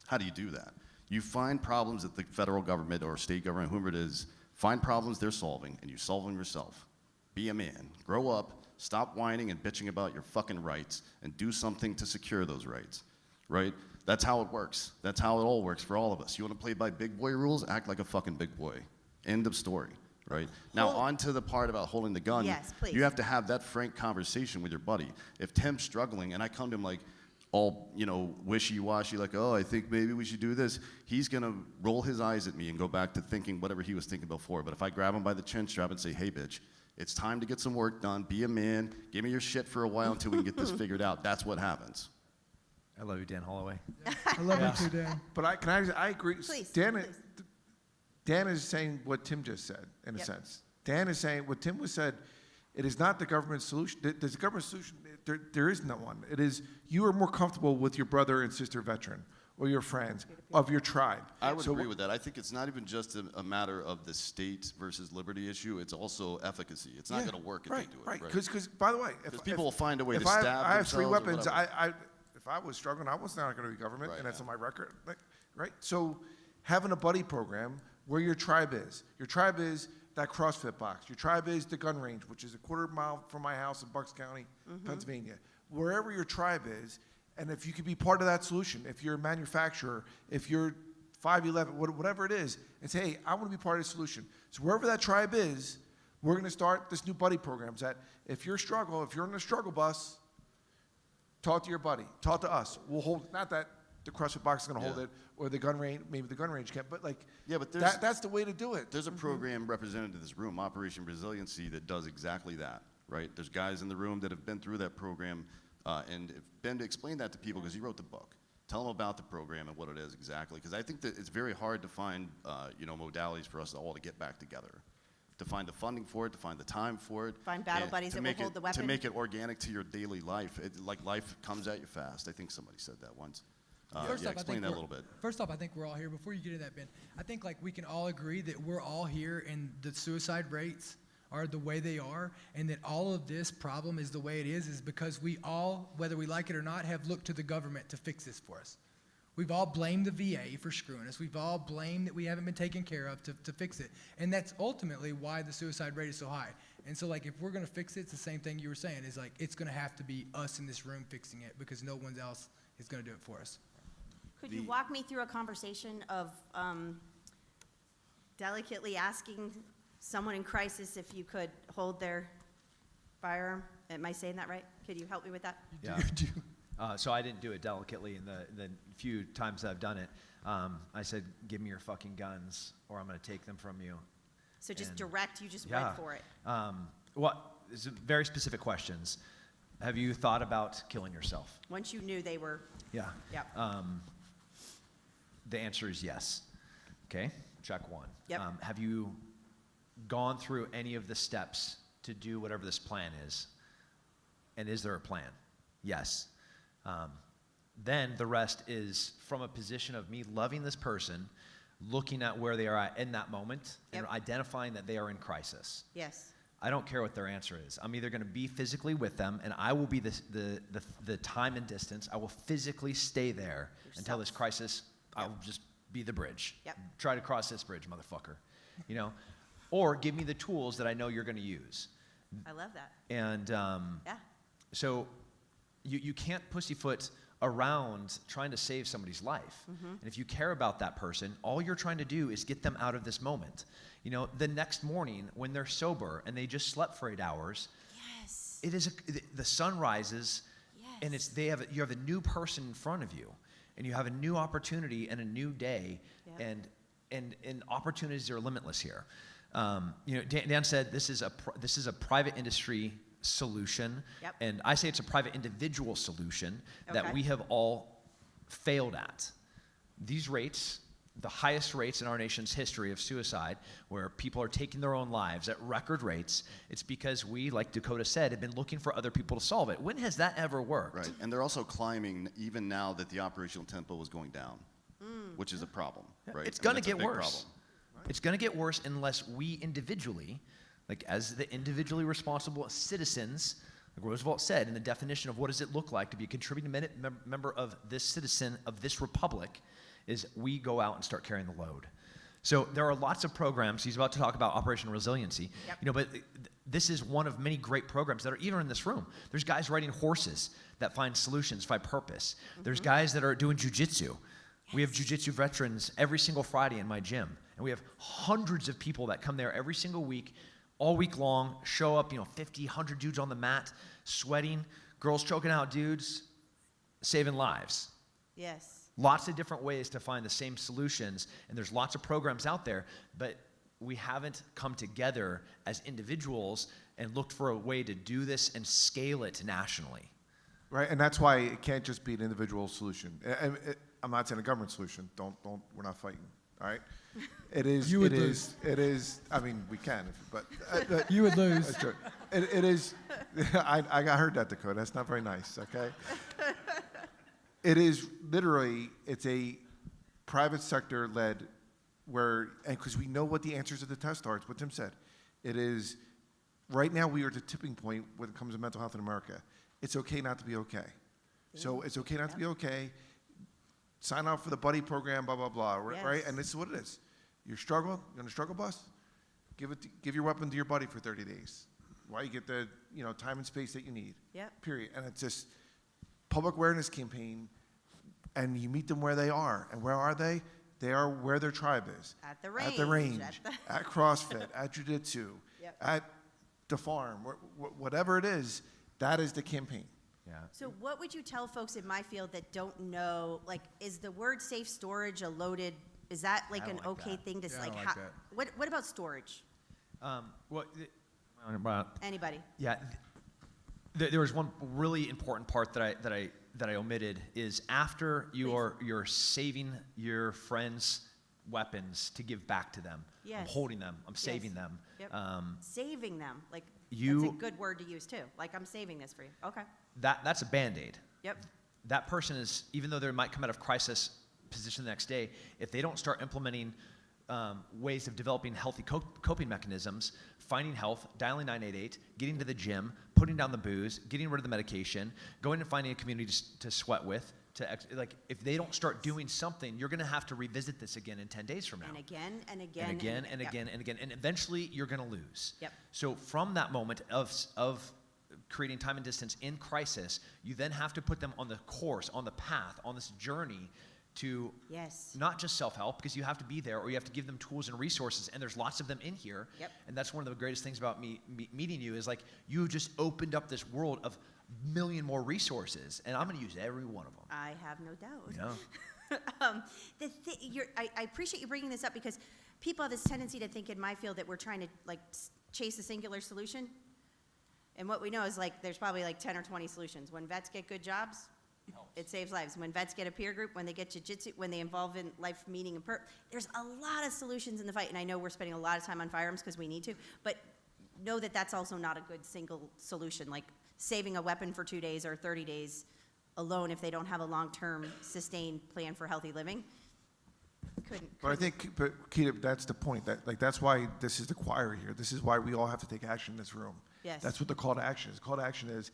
how do you do that? You find problems that the federal government or state government, whoever it is, find problems they're solving, and you solve them yourself. Be a man. Grow up. Stop whining and bitching about your fucking rights and do something to secure those rights, right? That's how it works. That's how it all works for all of us. You want to play by big boy rules? Act like a fucking big boy. End of story, right? Now, on to the part about holding the gun. Yes, please. You have to have that frank conversation with your buddy. If Tim's struggling and I come to him like, all, you know, wishy-washy, like, oh, I think maybe we should do this, he's going to roll his eyes at me and go back to thinking whatever he was thinking before. But if I grab him by the chin strap and say, hey, bitch, it's time to get some work done, be a man, give me your shit for a while until we can get this figured out, that's what happens. I love you, Dan Holloway. I love you too, Dan. But I agree. Please, Dan, please. Dan is saying what Tim just said, in a Yep. sense. Dan is saying what Tim was said, it is not the government's solution. There's a government solution. There is no one. It is you are more comfortable with your brother and sister veteran or your friends of your tribe. I would So agree with that. I think it's not even just a matter of the state versus liberty issue. It's also efficacy. It's not Yeah, going to work if right, they do it. right. Because by the way, Because people will find a way if to stab I have three themselves or weapons. whatever. If I was struggling, I was not going to be government, Right, and that's yeah. on my record, right? So having a buddy program where your tribe is that CrossFit box. Your tribe is the gun range, which is a quarter mile from my house in Bucks County, Pennsylvania. Wherever your tribe is, and if you could be part of that solution, if you're a manufacturer, if you're 5'11", whatever it is, and say, hey, I want to be part of the solution. So wherever that tribe is, we're going to start this new buddy programs that if you're in the struggle bus, talk to your buddy, talk to us. We'll hold, not that the CrossFit box is going to hold Yeah. it, or the gun range, maybe the gun range can't, but like, Yeah, but there's- that's the way to do it. There's a program represented in this room, Operation Resiliency, that does exactly that, right? There's guys in the room that have been through that program and have been to explain that to people because he wrote the book. Tell them about the program and what it is exactly, because I think that it's very hard to find, modalities for us all to get back together, to find the funding for it, to find the time for it. Find battle and buddies to that will make hold it- the weapon. To make it organic to your daily life. Like life comes at you fast. I think somebody said that once. First Yeah, off, explain that a little bit. First off, I think we're all here. Before you get into that, Ben, I think like we can all agree that we're all here, and the suicide rates are the way they are, and that all of this problem is the way it is because we all, whether we like it or not, have looked to the government to fix this for us. We've all blamed the VA for screwing us. We've all blamed that we haven't been taken care of to fix it. And that's ultimately why the suicide rate is so high. And so, like, if we're going to fix it, it's the same thing you were saying, is like, it's going to have to be us in this room fixing it because no one else is going to do it for us. Could you walk me through a conversation of delicately asking someone in crisis if you could hold their firearm? Am I saying that right? Could you help me with that? Yeah. So I didn't do it delicately in the few times that I've done it. I said, give me your fucking guns or I'm going to take them from you. So just And- direct, you just Yeah. went for it. It's very specific questions. Have you thought about killing yourself? Once you knew they were, Yeah. yep. The answer is yes. Okay, check one. Yep. Have you gone through any of the steps to do whatever this plan is? And is there a plan? Yes. Then the rest is from a position of me loving this person, looking at where they are at in that moment, and Yep. identifying that they are in crisis. Yes. I don't care what their answer is. I'm either going to be physically with them, and I will be the time and distance. I will physically stay there until this crisis. I'll just be the bridge. Yep. Try to cross this bridge, motherfucker. Or give me the tools that I know you're going to use. I love that. And Yeah. so you can't pussyfoot around trying to save somebody's life. And if you care about that person, all you're trying to do is get them out of this moment. You know, the next morning when they're sober and they just slept for 8 hours, Yes. it is the sun rises, and Yes. you have a new person in front of you, and you have a new opportunity and a new day, Yep. and opportunities are limitless here. You know, Dan said this is a private industry solution, Yep. and I say it's a private individual solution that Okay. we have all failed at. These rates, the highest rates in our nation's history of suicide, where people are taking their own lives at record rates, it's because we, like Dakota said, have been looking for other people to solve it. When has that ever worked? Right, and they're also climbing even now that the operational tempo is going down, which is a problem, right? It's I mean, going to that's a get big worse. problem. It's going to get worse unless we individually, like as the individually responsible citizens, like Roosevelt said, in the definition of what does it look like to be a contributing member of this citizen of this republic, is we go out and start carrying the load. So there are lots of programs. He's about to talk about Operation Resiliency. Yep. You know, but this is one of many great programs that are even in this room. There's guys riding horses that find solutions, find purpose. There's guys that are doing jujitsu. We have jujitsu veterans every single Friday in my gym, and we have hundreds of people that come there every single week, all week long, show up, 50, 100 dudes on the mat, sweating, girls choking out dudes, saving lives. Yes. Lots of different ways to find the same solutions, and there's lots of programs out there, but we haven't come together as individuals and looked for a way to do this and scale it nationally. Right, and that's why it can't just be an individual solution. I'm not saying a government solution. Don't. We're not fighting. All right. It is. You would it lose. is. It is. I mean, we can, but You would lose. that's true. It is. I heard that, Dakota. That's not very nice. Okay. It is literally. It's a private sector led, and because we know what the answers to the test are. It's what Tim said. It is. Right now, we are at the tipping point when it comes to mental health in America. It's okay not to be okay. So it's okay not to be okay. Sign up for the buddy program, blah, blah, blah, right? Yes. And this is what it is. You're on a struggle bus? Give your weapon to your buddy for 30 days. Why? You get the time and space that you need. Yep. Period. And it's just public awareness campaign, and you meet them where they are. And where are they? They are where their tribe is. At the range. At the range. At the- At CrossFit. At Jiu-Jitsu. Yep. At the farm. Whatever it is, that is the campaign. Yeah. So what would you tell folks in my field that don't know, like, is the word safe storage a loaded, is that like I don't an like okay that. thing to Yeah, I like, don't like how, that. what about storage? Anybody? Yeah, there was one really important part that I omitted is after you're saving your friends' weapons to give back to them. I'm Yes. holding them. I'm saving Yes. them. Yep. Saving them, like, that's a You- good word to use too. Like, I'm saving this for you. Okay. That's a Band-Aid. Yep. That person is, even though they might come out of crisis position the next day, if they don't start implementing ways of developing healthy coping mechanisms, finding health, dialing 988, getting to the gym, putting down the booze, getting rid of the medication, going and finding a community to sweat with, if they don't start doing something, you're going to have to revisit this again in 10 days from now. And again, and again. And again, and yep. again, and again, and eventually you're going to lose. Yep. So from that moment of creating time and distance in crisis, you then have to put them on the course, on the path, on this journey to Yes. not just self-help, because you have to be there, or you have to give them tools and resources, and there's lots of them in here. Yep. And that's one of the greatest things about me meeting you is like you just opened up this world of million more resources, and I'm going to use every one of them. I have no doubt. You know? I appreciate you bringing this up because people have this tendency to think in my field that we're trying to like chase a singular solution. And what we know is like there's probably like 10 or 20 solutions. When vets get good jobs, it saves lives. When vets get a peer group, when they get jiu-jitsu, when they involve in life meaning and there's a lot of solutions in the fight. And I know we're spending a lot of time on firearms because we need to, but know that that's also not a good single solution. Like saving a weapon for 2 days or 30 days alone if they don't have a long-term sustained plan for healthy living. But I think, Keita, that's the point. That's why this is the choir here. This is why we all have to take action in this room. Yes. That's what the call to action is. The call to action is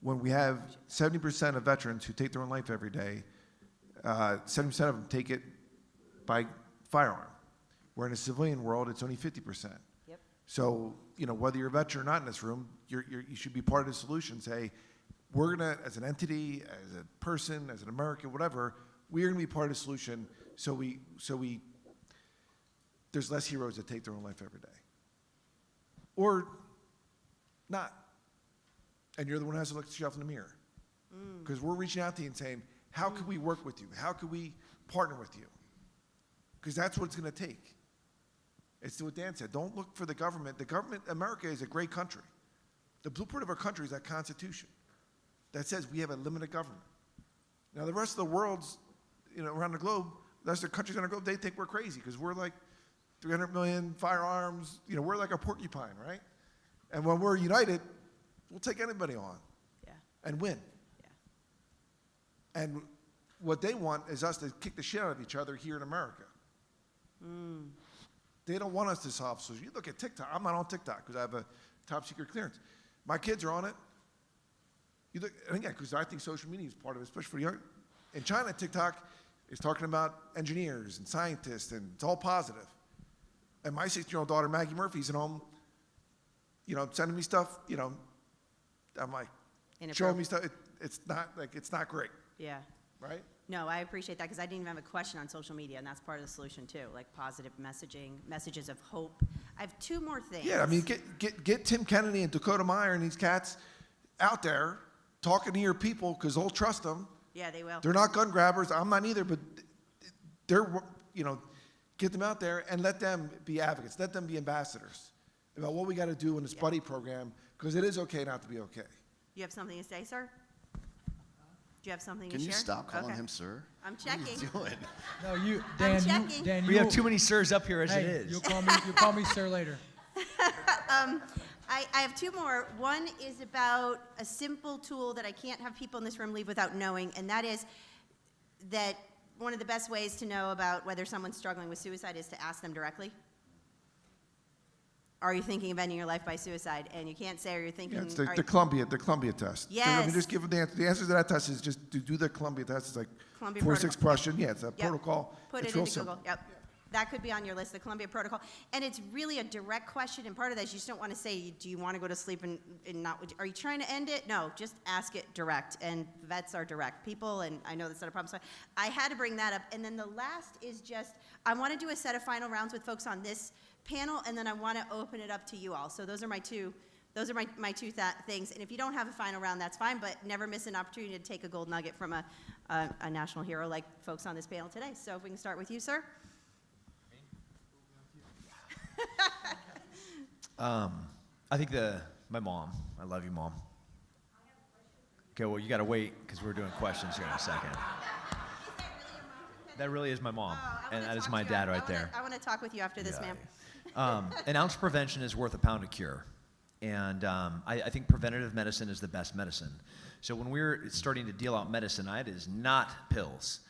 when we have 70% of veterans who take their own life every day, 70% of them take it by firearm. Where in a civilian world, it's only 50%. Yep. So, whether you're a veteran or not in this room, you should be part of the solution. Say, we're gonna, as an entity, as a person, as an American, whatever, we're gonna be part of the solution. So there's less heroes that take their own life every day, or not. And you're the one who has to look at yourself in the mirror, because we're reaching out to you and saying, how can we work with you? How can we partner with you? Because that's what it's going to take. It's what Dan said. Don't look for the government. The government, America is a great country. The blueprint of our country is that Constitution that says we have a limited government. Now, the rest of the world's, around the globe, the rest of the countries on the globe, they think we're crazy because we're like 300 million firearms. We're like a porcupine, right? And when we're united, we'll take anybody on and win. Yeah. And what they want is us to kick the shit out of each other here in America. They don't want us to solve solutions. You look at TikTok. I'm not on TikTok because I have a top secret clearance. My kids are on it. You look, and again, because I think social media is part of it, especially for young. In China, TikTok is talking about engineers and scientists, and it's all positive. And my 16-year-old daughter, Maggie Murphy's at home, sending me stuff, I'm like, showing me stuff. It's not great. Yeah. Right? No, I appreciate that because I didn't even have a question on social media, and that's part of the solution too, like positive messaging, messages of hope. I have two more things. Yeah, I mean, get Tim Kennedy and Dakota Meyer and these cats out there talking to your people because they'll trust them. Yeah, they will. They're not gun grabbers. I'm not either, but they're, get them out there and let them be advocates. Let them be ambassadors about what we got to do in this buddy program, because it is okay not to be okay. You have something to say, sir? Do you have something to Can share? you stop calling Okay. him sir? I'm checking. What are you doing? No, Dan, checking. Dan, We have too many sirs up here as it is. You'll call me sir later. I have two more. One is about a simple tool that I can't have people in this room leave without knowing, and that is that one of the best ways to know about whether someone's struggling with suicide is to ask them directly. Are you thinking of ending your life by suicide? And you can't say, or you're thinking. Yeah, it's the Columbia test. Yes. I mean, just give them the answer. The answer to that test is just to do the Columbia test. It's like Columbia 4-6 protocol. question. Yeah, it's a Yep. protocol. Put it's it real into simple. Google. Yep. That could be on your list, the Columbia Protocol. And it's really a direct question, and part of that is you just don't want to say, do you want to go to sleep and not, are you trying to end it? No, just ask it direct, and vets are direct people, and I know that's not a problem. So I had to bring that up. And then the last is just, I want to do a set of final rounds with folks on this panel, and then I want to open it up to you all. So those are my two things. And if you don't have a final round, that's fine, but never miss an opportunity to take a gold nugget from a national hero like folks on this panel today. So if we can start with you, sir. I think my mom. I love you, Mom. Okay, well, you got to wait because we're doing questions here in a second. That really is my mom, and that is my dad right there. I want to talk with you after this, ma'am. An ounce of prevention is worth a pound of cure. And I think preventative medicine is the best medicine. So when we're starting to deal out medicine, it is not pills.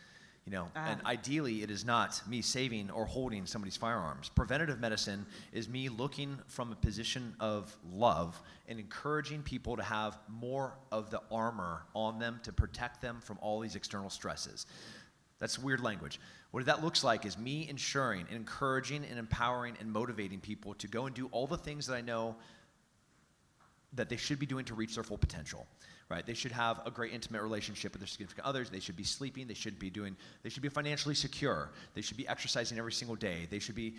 And ideally, it is not me saving or holding somebody's firearms. Preventative medicine is me looking from a position of love and encouraging people to have more of the armor on them to protect them from all these external stresses. That's weird language. What that looks like is me ensuring and encouraging and empowering and motivating people to go and do all the things that I know that they should be doing to reach their full potential, right? They should have a great intimate relationship with their significant others. They should be sleeping. They should be financially secure. They should be exercising every single day. They should be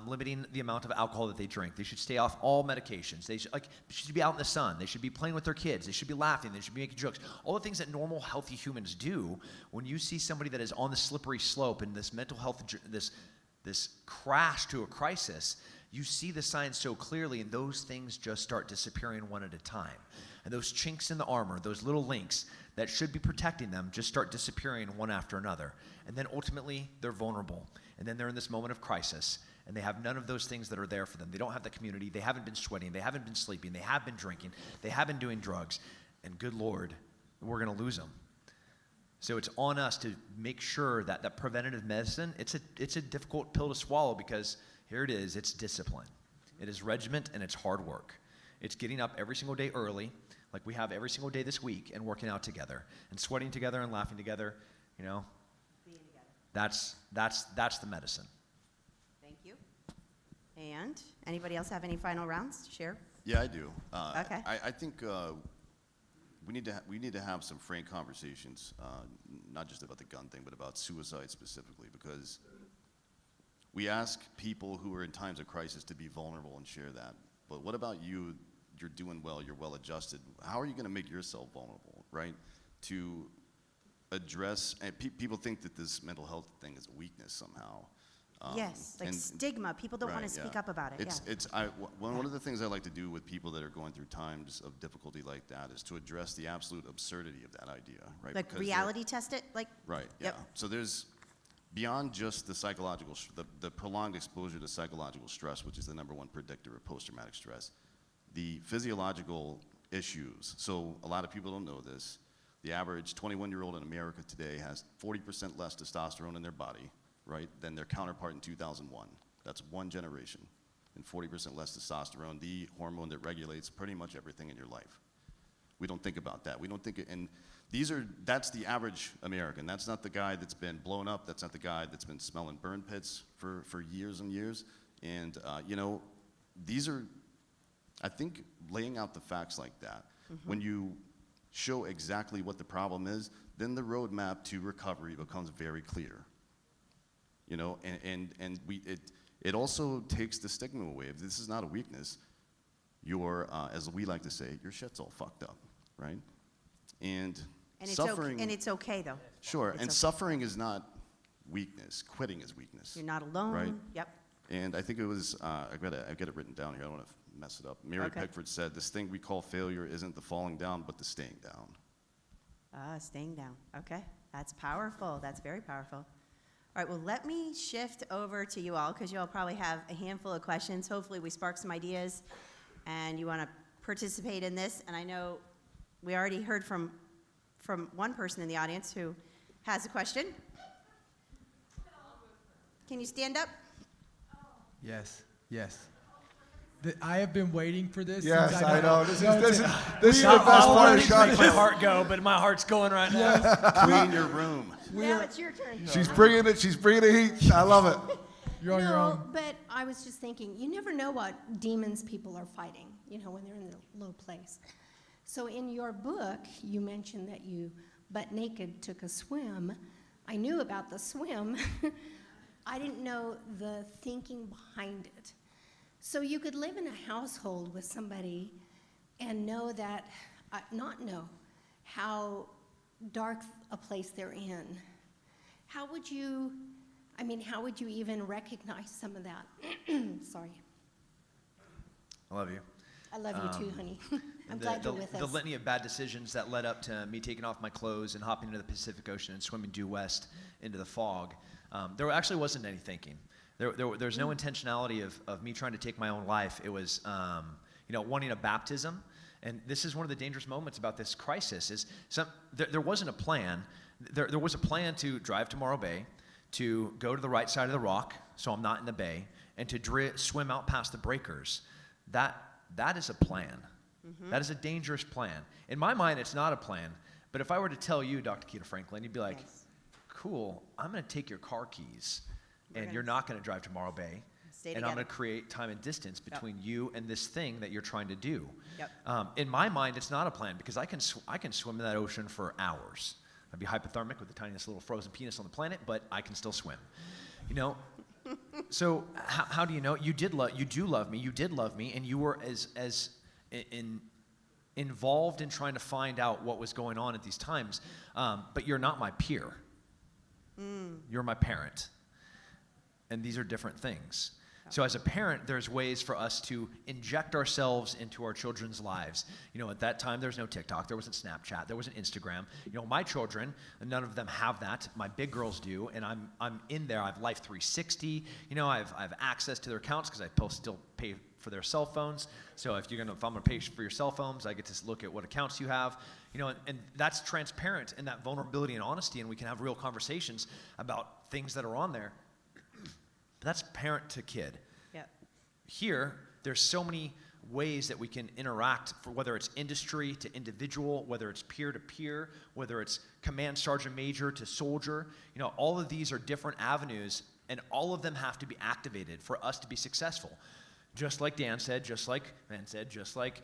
limiting the amount of alcohol that they drink. They should stay off all medications. They should be out in the sun. They should be playing with their kids. They should be laughing. They should be making jokes. All the things that normal, healthy humans do. When you see somebody that is on the slippery slope and this mental health, this crash to a crisis, you see the signs so clearly, and those things just start disappearing one at a time. And those chinks in the armor, those little links that should be protecting them, just start disappearing one after another. And then ultimately, they're vulnerable. And then they're in this moment of crisis, and they have none of those things that are there for them. They don't have the community. They haven't been sweating. They haven't been sleeping. They have been drinking. They have been doing drugs. And good Lord, we're going to lose them. So it's on us to make sure that preventative medicine, it's a difficult pill to swallow, because here it is, it's discipline. It is regiment, and it's hard work. It's getting up every single day early, like we have every single day this week, and working out together, and sweating together, and laughing together, Being together. That's the medicine. Thank you. And anybody else have any final rounds to share? Yeah, I do. Okay. I think we need to have some frank conversations, not just about the gun thing, but about suicide specifically, because we ask people who are in times of crisis to be vulnerable and share that. But what about you? You're doing well, you're well adjusted. How are you going to make yourself vulnerable, right? To address, and people think that this mental health thing is a weakness somehow. Yes, like and- stigma. People don't want right, to speak yeah. up about it. One of the things I like to do with people that are going through times of difficulty like that is to address the absolute absurdity of that idea, right? Like Because reality test it, like. right, Yep. yeah. So there's, beyond just the psychological, the prolonged exposure to psychological stress, which is the #1 predictor of post-traumatic stress, the physiological issues. So a lot of people don't know this. The average 21-year-old in America today has 40% less testosterone in their body, right, than their counterpart in 2001. That's one generation. And 40% less testosterone, the hormone that regulates pretty much everything in your life. We don't think about that. We don't think, and that's the average American. That's not the guy that's been blown up. That's not the guy that's been smelling burn pits for years and years. And, these are, I think, laying out the facts like that, when you show exactly what the problem is, then the roadmap to recovery becomes very clear. And it also takes the stigma away. If this is not a weakness, as we like to say, your shit's all fucked up, right? And suffering. And it's okay though. Sure, It's and okay. suffering is not weakness. Quitting is weakness. You're not alone. Right. Yep. And I think it was, I've got it written down here. I don't want to mess it up. Mary Okay. Pickford said, "This thing we call failure isn't the falling down, but the staying down." Staying down. Okay. That's powerful. That's very powerful. All right, well, let me shift over to you all, because you all probably have a handful of questions. Hopefully we spark some ideas, and you want to participate in this. And I know we already heard from one person in the audience who has a question. Can you stand up? Yes, yes. I have been waiting for this. Yes, since I know. This is No, the we best are part of already Sean. My heart go, but my heart's going right now. Clean your room. Now it's your turn. She's bringing it. She's bringing the heat. I love it. You're on your No, own. but I was just thinking, you never know what demons people are fighting, when they're in a low place. So in your book, you mentioned that you, butt naked, took a swim. I knew about the swim. I didn't know the thinking behind it. So you could live in a household with somebody and know that, not know how dark a place they're in. How would you even recognize some of that? Sorry. I love you. I love you too, honey. I'm The- glad the, you're with the us. litany of bad decisions that led up to me taking off my clothes and hopping into the Pacific Ocean and swimming due west into the fog, there actually wasn't any thinking. There's no intentionality of me trying to take my own life. It was, wanting a baptism. And this is one of the dangerous moments about this crisis is there wasn't a plan. There was a plan to drive to Morro Bay, to go to the right side of the rock, so I'm not in the bay, and to swim out past the breakers. That is a plan. That is a dangerous plan. In my mind, it's not a plan. But if I were to tell you, Dr. Keita Franklin, you'd be like, Yes. cool, I'm going to take your car keys, and you're not going to drive to Morro Bay. Stay And I'm together. going to create time and distance between you and this thing that you're trying to do. Yep. In my mind, it's not a plan because I can swim in that ocean for hours. I'd be hypothermic with the tiniest little frozen penis on the planet, but I can still swim. So how do you know? You do love me. You did love me, and you were as involved in trying to find out what was going on at these times. But you're not my peer. You're my parent, and these are different things. So as a parent, there's ways for us to inject ourselves into our children's lives. At that time, there was no TikTok, there wasn't Snapchat, there wasn't Instagram. My children, none of them have that. My big girls do, and I'm in there. I have Life 360. I have access to their accounts because I still pay for their cell phones. So if I'm gonna pay for your cell phones, I get to look at what accounts you have. And that's transparent and that vulnerability and honesty, and we can have real conversations about things that are on there. That's parent to kid. Yep. Here, there's so many ways that we can interact, for whether it's industry to individual, whether it's peer to peer, whether it's command sergeant major to soldier. All of these are different avenues, and all of them have to be activated for us to be successful. Just like Dan said, just like Ben said, just like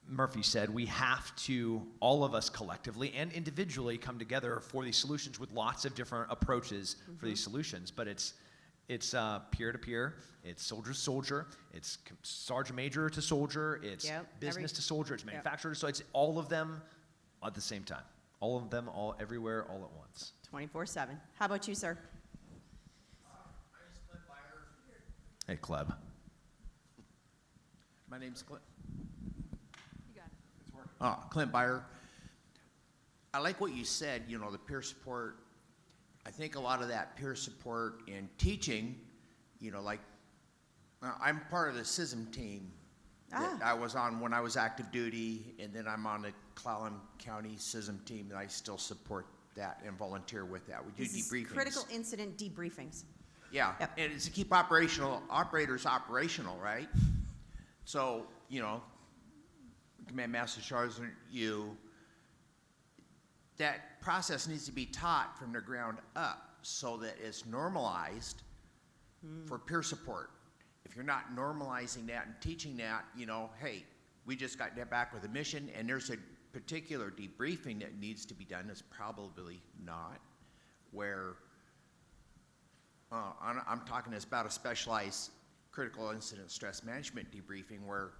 Murphy said, we have to, all of us collectively and individually, come together for these solutions with lots of different approaches for these solutions. But it's peer-to-peer, it's soldier-to-soldier, it's sergeant major to soldier, it's business to soldier, it's manufacturer to soldier, it's all of them at the same time. All of them, all everywhere, all at once. 24/7. How about you, sir? Hey, Kleb. My name's Clint. Clint Byer. I like what you said, you know, the peer support. I think a lot of that peer support in teaching, you know, like, I'm part of the SISM team that I was on when I was active duty, and then I'm on the Clallam County SISM team, and I still support that and volunteer with that. We do debriefings. Critical incident debriefings. Yeah, and it's to keep operators operational, right? So, you know, Command Master Sergeant, that process needs to be taught from the ground up so that it's normalized for peer support. If you're not normalizing that and teaching that, you know, hey, we just got back with a mission and there's a particular debriefing that needs to be done, it's probably not, where I'm talking about a specialized critical incident stress management debriefing where,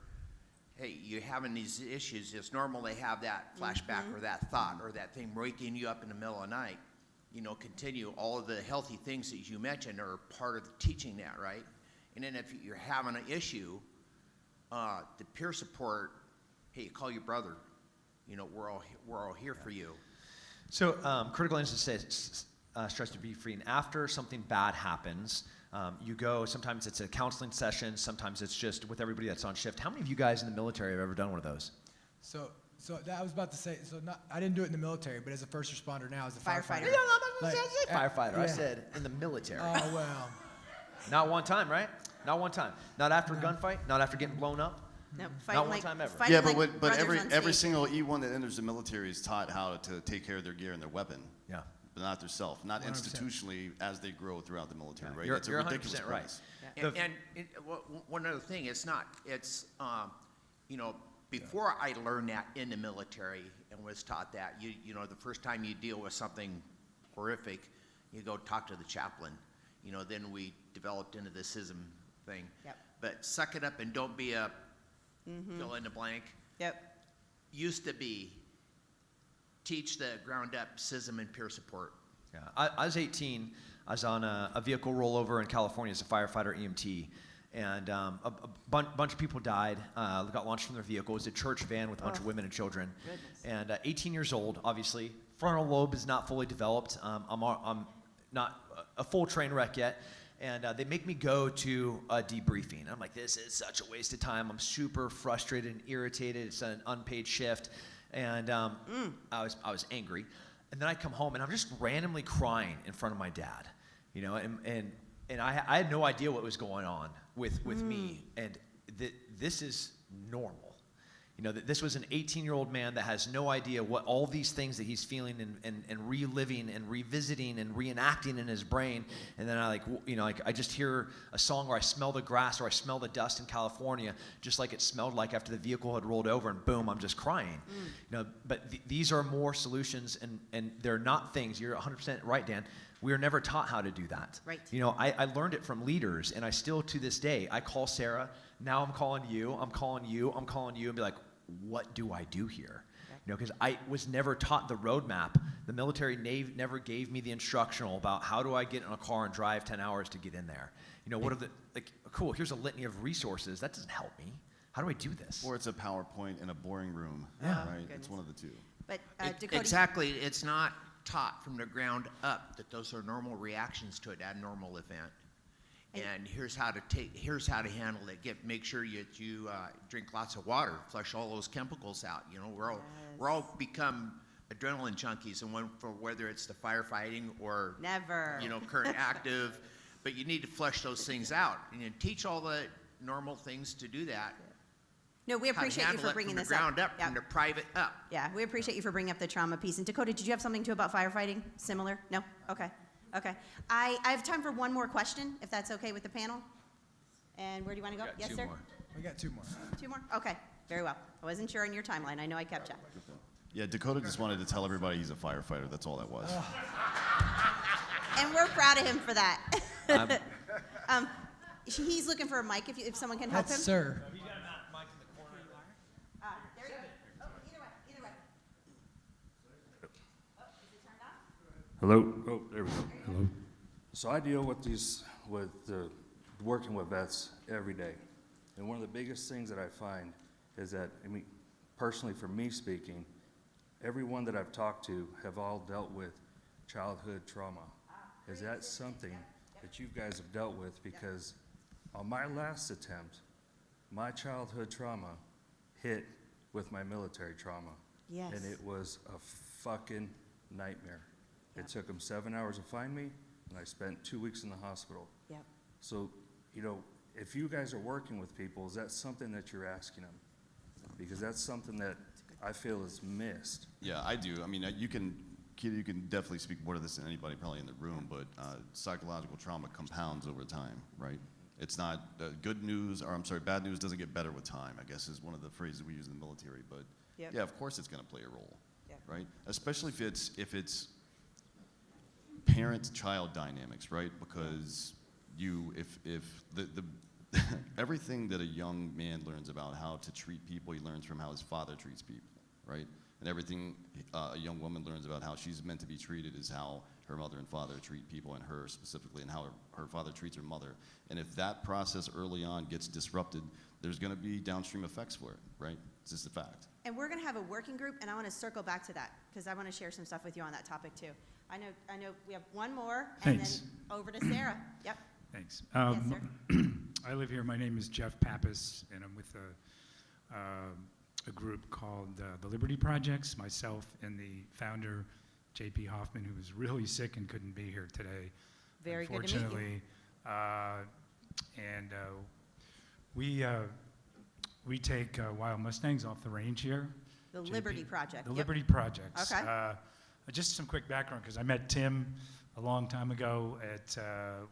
hey, you're having these issues, it's normal they have that flashback or that thought or that thing waking you up in the middle of the night. You know, continue all of the healthy things that you mentioned are part of teaching that, right? And then if you're having an issue, the peer support, hey, you call your brother. You know, we're all here for you. So critical incident stress debriefing, after something bad happens, you go, sometimes it's a counseling session, sometimes it's just with everybody that's on shift. How many of you guys in the military have ever done one of those? So that I was about to say, I didn't do it in the military, but as a first responder now, as a Firefighter. firefighter. Firefighter. I yeah. said in the military. Oh, well. Not one time, right? Not one time. Not after a gunfight, not after getting blown up. No, Not one time ever. Yeah, but every single E1 that enters the military is taught how to take care of their gear and their weapon. Yeah. But not their self, not 100%. Institutionally as they grow throughout the military, right? You're It's a ridiculous 100% right. premise. One other thing, it's, you know, before I learned that in the military and was taught that, you know, the first time you deal with something horrific, you go talk to the chaplain. You know, then we developed into the SISM thing. Yep. But suck it up and don't be a fill in the blank. Yep. Used to be teach the ground up SISM and peer support. Yeah. I was 18. I was on a vehicle rollover in California as a firefighter EMT. And a bunch of people died, got launched from their vehicle. It was a church van with a bunch of women and children. Goodness. And 18 years old, obviously. Frontal lobe is not fully developed. I'm not a full train wreck yet. And they make me go to a debriefing. I'm like, this is such a waste of time. I'm super frustrated and irritated. It's an unpaid shift. And I was angry. And then I come home and I'm just randomly crying in front of my dad. You know, and I had no idea what was going on with me. And this is normal. You know, this was an 18-year-old man that has no idea what all these things that he's feeling and reliving and revisiting and reenacting in his brain. And then I just hear a song where I smell the grass or I smell the dust in California, just like it smelled like after the vehicle had rolled over, and boom, I'm just crying. You know, but these are more solutions, and they're not things. You're 100% right, Dan. We are never taught how to do that. Right. You know, I learned it from leaders, and I still, to this day, I call Sarah. Now I'm calling you, and be like, what do I do here? You know, because I was never taught the roadmap. The military never gave me the instructional about how do I get in a car and drive 10 hours to get in there. You know, what are the, cool, here's a litany of resources. That doesn't help me. How do I do this? Or it's a PowerPoint in a boring room, Yeah. right? Goodness. It's one of the two. But Dakota, Exactly. It's not taught from the ground up that those are normal reactions to an abnormal event. And here's how to handle it. Make sure you drink lots of water, flush all those chemicals out. You know, we're all become adrenaline junkies, and for whether it's the firefighting or never. you know, current active, but you need to flush those things out and you teach all the normal things to do that. No, we How to appreciate you handle for it bringing from this the ground up, Yep. from the private up. Yeah, we appreciate you for bringing up the trauma piece. And Dakota, did you have something too about firefighting? Similar? No? Okay. Okay. I have time for one more question, if that's okay with the panel. And where do you want to go? Got Yes, two sir? more. We got two more. Two more? Okay. very well. I wasn't sure on your timeline. I know I kept track. Yeah, Dakota just wanted to tell everybody he's a firefighter. That's all that was. And we're proud of him for that. He's looking for a mic if someone can help him. That's sir. There you go. Oh, either way. Oh, is it turned on? Hello? Oh, there we go. Hello. So I deal with working with vets every day. And one of the biggest things that I find is that, I mean, personally for me speaking, everyone that I've talked to have all dealt with childhood trauma. Is that something that you guys have dealt with? Because on my last attempt, my childhood trauma hit with my military trauma. Yes. And it was a fucking nightmare. It took them 7 hours to find me, and I spent 2 weeks in the hospital. Yep. So, you know, if you guys are working with people, is that something that you're asking them? Because that's something that I feel is missed. Yeah, I do. I mean, Keita, you can definitely speak more to this than anybody probably in the room, but psychological trauma compounds over time, right? It's not bad news doesn't get better with time, I guess is one of the phrases we use in the military. But Yep. yeah, of course it's going to play a role, Yep. right? Especially if it's parent-child dynamics, right? Because if the everything that a young man learns about how to treat people, he learns from how his father treats people, right? And everything a young woman learns about how she's meant to be treated is how her mother and father treat people, and her specifically, and how her father treats her mother. And if that process early on gets disrupted, there's going to be downstream effects for it, right? It's just a fact. And we're going to have a working group, and I want to circle back to that because I want to share some stuff with you on that topic too. I know we have one more, and Thanks. then over to Sarah. Yep. Thanks. Yes, sir. I live here. My name is Jeff Pappas, and I'm with a group called the Liberty Projects. Myself and the founder, J.P. Hoffman, who was really sick and couldn't be here today. Very good to meet you. Unfortunately, and we take wild Mustangs off the range here. The JP Liberty Project. The Yep. Liberty Projects. Okay. Just some quick background, because I met Tim a long time ago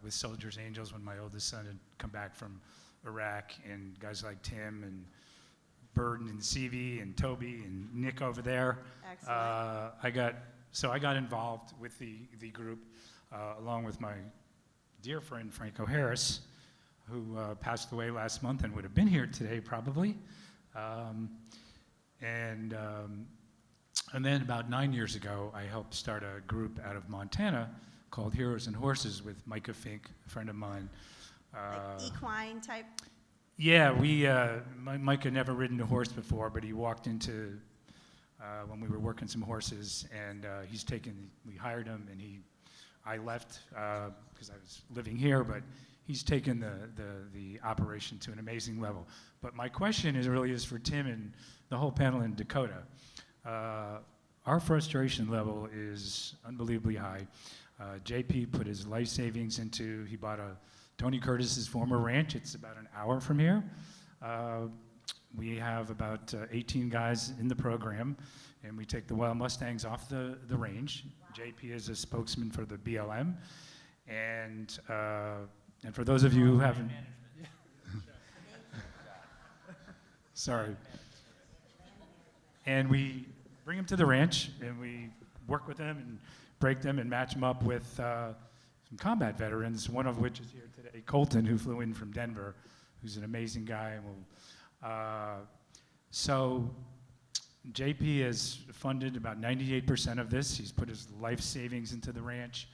with Soldiers Angels when my oldest son had come back from Iraq, and guys like Tim and Burden and CV and Toby and Nick over there. Excellent. I got involved with the group along with my dear friend Franco Harris, who passed away last month and would have been here today probably. And then about 9 years ago, I helped start a group out of Montana called Heroes and Horses with Micah Fink, a friend of mine. Like equine type. Yeah, Mike had never ridden a horse before, but he walked into, when we were working some horses, and we hired him, and I left because I was living here, but he's taken the operation to an amazing level. But my question really is for Tim and the whole panel in Dakota. Our frustration level is unbelievably high. JP put his life savings he bought Tony Curtis's former ranch. It's about an hour from here. We have about 18 guys in the program, and we take the wild Mustangs off the range. JP is a spokesman for the BLM. And for those of you who haven't... Sorry. And we bring them to the ranch, and we work with them and break them and match them up with some combat veterans, one of which is here today, Colton, who flew in from Denver, who's an amazing guy. So JP has funded about 98% of this. He's put his life savings into the ranch.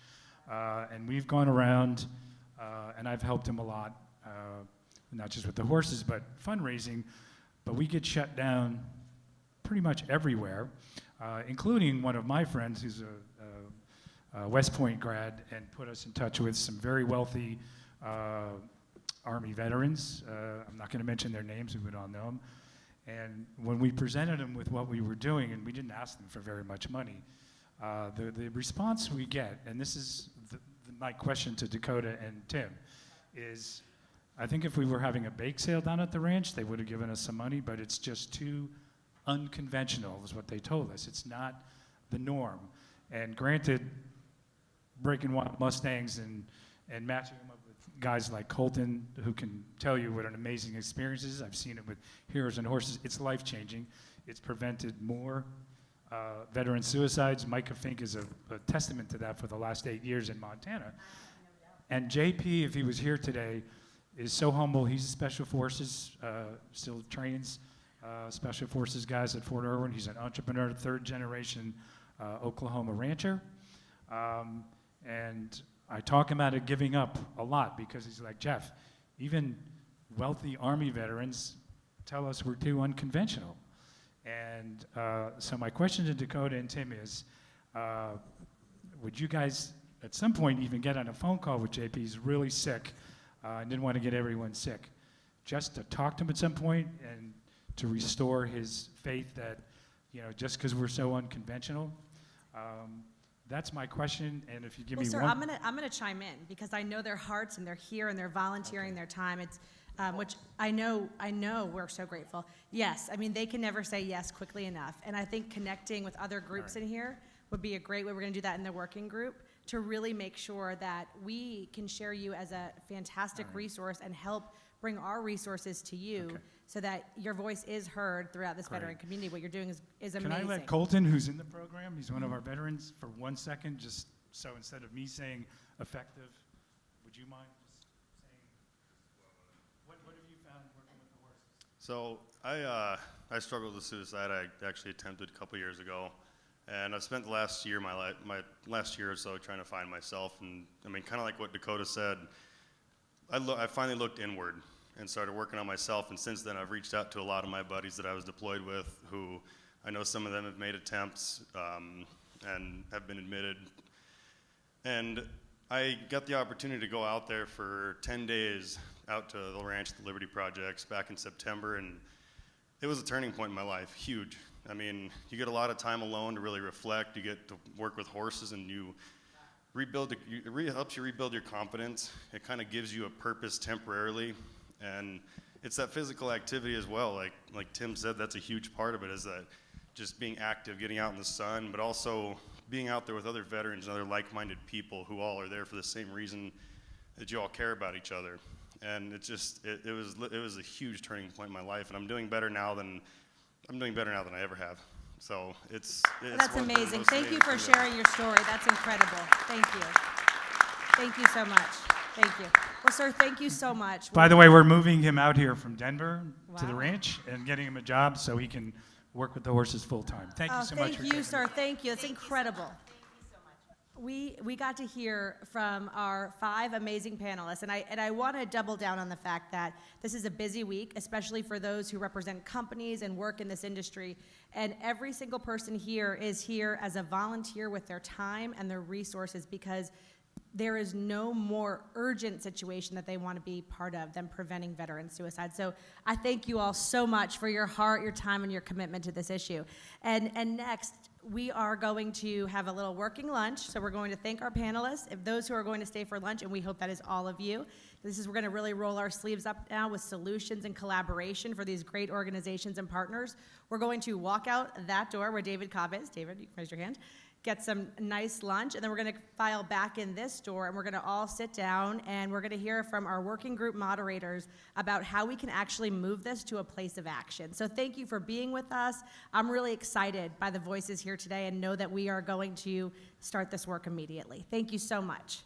And we've gone around, and I've helped him a lot, not just with the horses, but fundraising. But we get shut down pretty much everywhere, including one of my friends who's a West Point grad, and put us in touch with some very wealthy Army veterans. I'm not going to mention their names, we would all know them. And when we presented them with what we were doing, and we didn't ask them for very much money, the response we get, and this is my question to Dakota and Tim, is I think if we were having a bake sale down at the ranch, they would have given us some money, but it's just too unconventional, is what they told us. It's not the norm. And granted, breaking wild Mustangs and matching them up with guys like Colton who can tell you what an amazing experience is. I've seen it with Heroes and Horses. It's life-changing. It's prevented more veteran suicides. Micah Fink is a testament to that for the last 8 years in Montana. And JP, if he was here today, is so humble. He's a Special Forces, still trains Special Forces guys at Fort Irwin. He's an entrepreneur, third-generation Oklahoma rancher. And I talk him out of giving up a lot because he's like, Jeff, even wealthy Army veterans tell us we're too unconventional. And so my question to Dakota and Tim is, would you guys at some point even get on a phone call with JP? He's really sick. I didn't want to get everyone sick. Just to talk to him at some point and to restore his faith that, just because we're so unconventional. That's my question, and if you give me Sir, one... I'm gonna chime in, because I know their hearts, and they're here, and they're volunteering their time. It's, which I know we're so grateful. Yes, I mean, they can never say yes quickly enough, and I think connecting with other groups in here would be a great way. We're gonna do that in the working group to really make sure that we can share you as a fantastic resource and help bring our resources to you so that your voice is heard throughout this veteran community. What you're doing is amazing. Can I let Colton, who's in the program, he's one of our veterans, for 1 second, just so instead of me saying effective, would you mind just saying, what have you found working with the horses? So I struggled with suicide. I actually attempted a couple years ago, and I've spent the last year, my last year or so, trying to find myself. And I mean, kind of like what Dakota said, I finally looked inward and started working on myself. And since then, I've reached out to a lot of my buddies that I was deployed with, who I know some of them have made attempts and have been admitted. And I got the opportunity to go out there for 10 days out to the ranch, the Liberty Projects, back in September, and it was a turning point in my life, huge. I mean, you get a lot of time alone to really reflect. You get to work with horses, and it helps you rebuild your confidence. It kind of gives you a purpose temporarily, and it's that physical activity as well. Like Tim said, that's a huge part of it, is that just being active, getting out in the sun, but also being out there with other veterans and other like-minded people who all are there for the same reason that you all care about each other. And it was a huge turning point in my life, and I'm doing better now than I ever have. So it's That's amazing. Thank you for sharing your story. That's incredible. Thank you. Thank you so much. Thank you. Well, sir, thank you so much. By the way, we're moving him out here from Denver to the Wow. ranch and getting him a job so he can work with the horses full time. Thank you so much for Thank you, taking sir. Thank you. That's incredible. We got to hear from our 5 amazing panelists, and I want to double down on the fact that this is a busy week, especially for those who represent companies and work in this industry. And every single person here is here as a volunteer with their time and their resources, because there is no more urgent situation that they want to be part of than preventing veteran suicide. So I thank you all so much for your heart, your time, and your commitment to this issue. And next, we are going to have a little working lunch. So we're going to thank our panelists, if those who are going to stay for lunch, and we hope that is all of you. We're going to really roll our sleeves up now with solutions and collaboration for these great organizations and partners. We're going to walk out that door where David Cobb is. David, you can raise your hand. Get some nice lunch, and then we're going to file back in this door, and we're going to all sit down, and we're going to hear from our working group moderators about how we can actually move this to a place of action. So thank you for being with us. I'm really excited by the voices here today and know that we are going to start this work immediately. Thank you so much.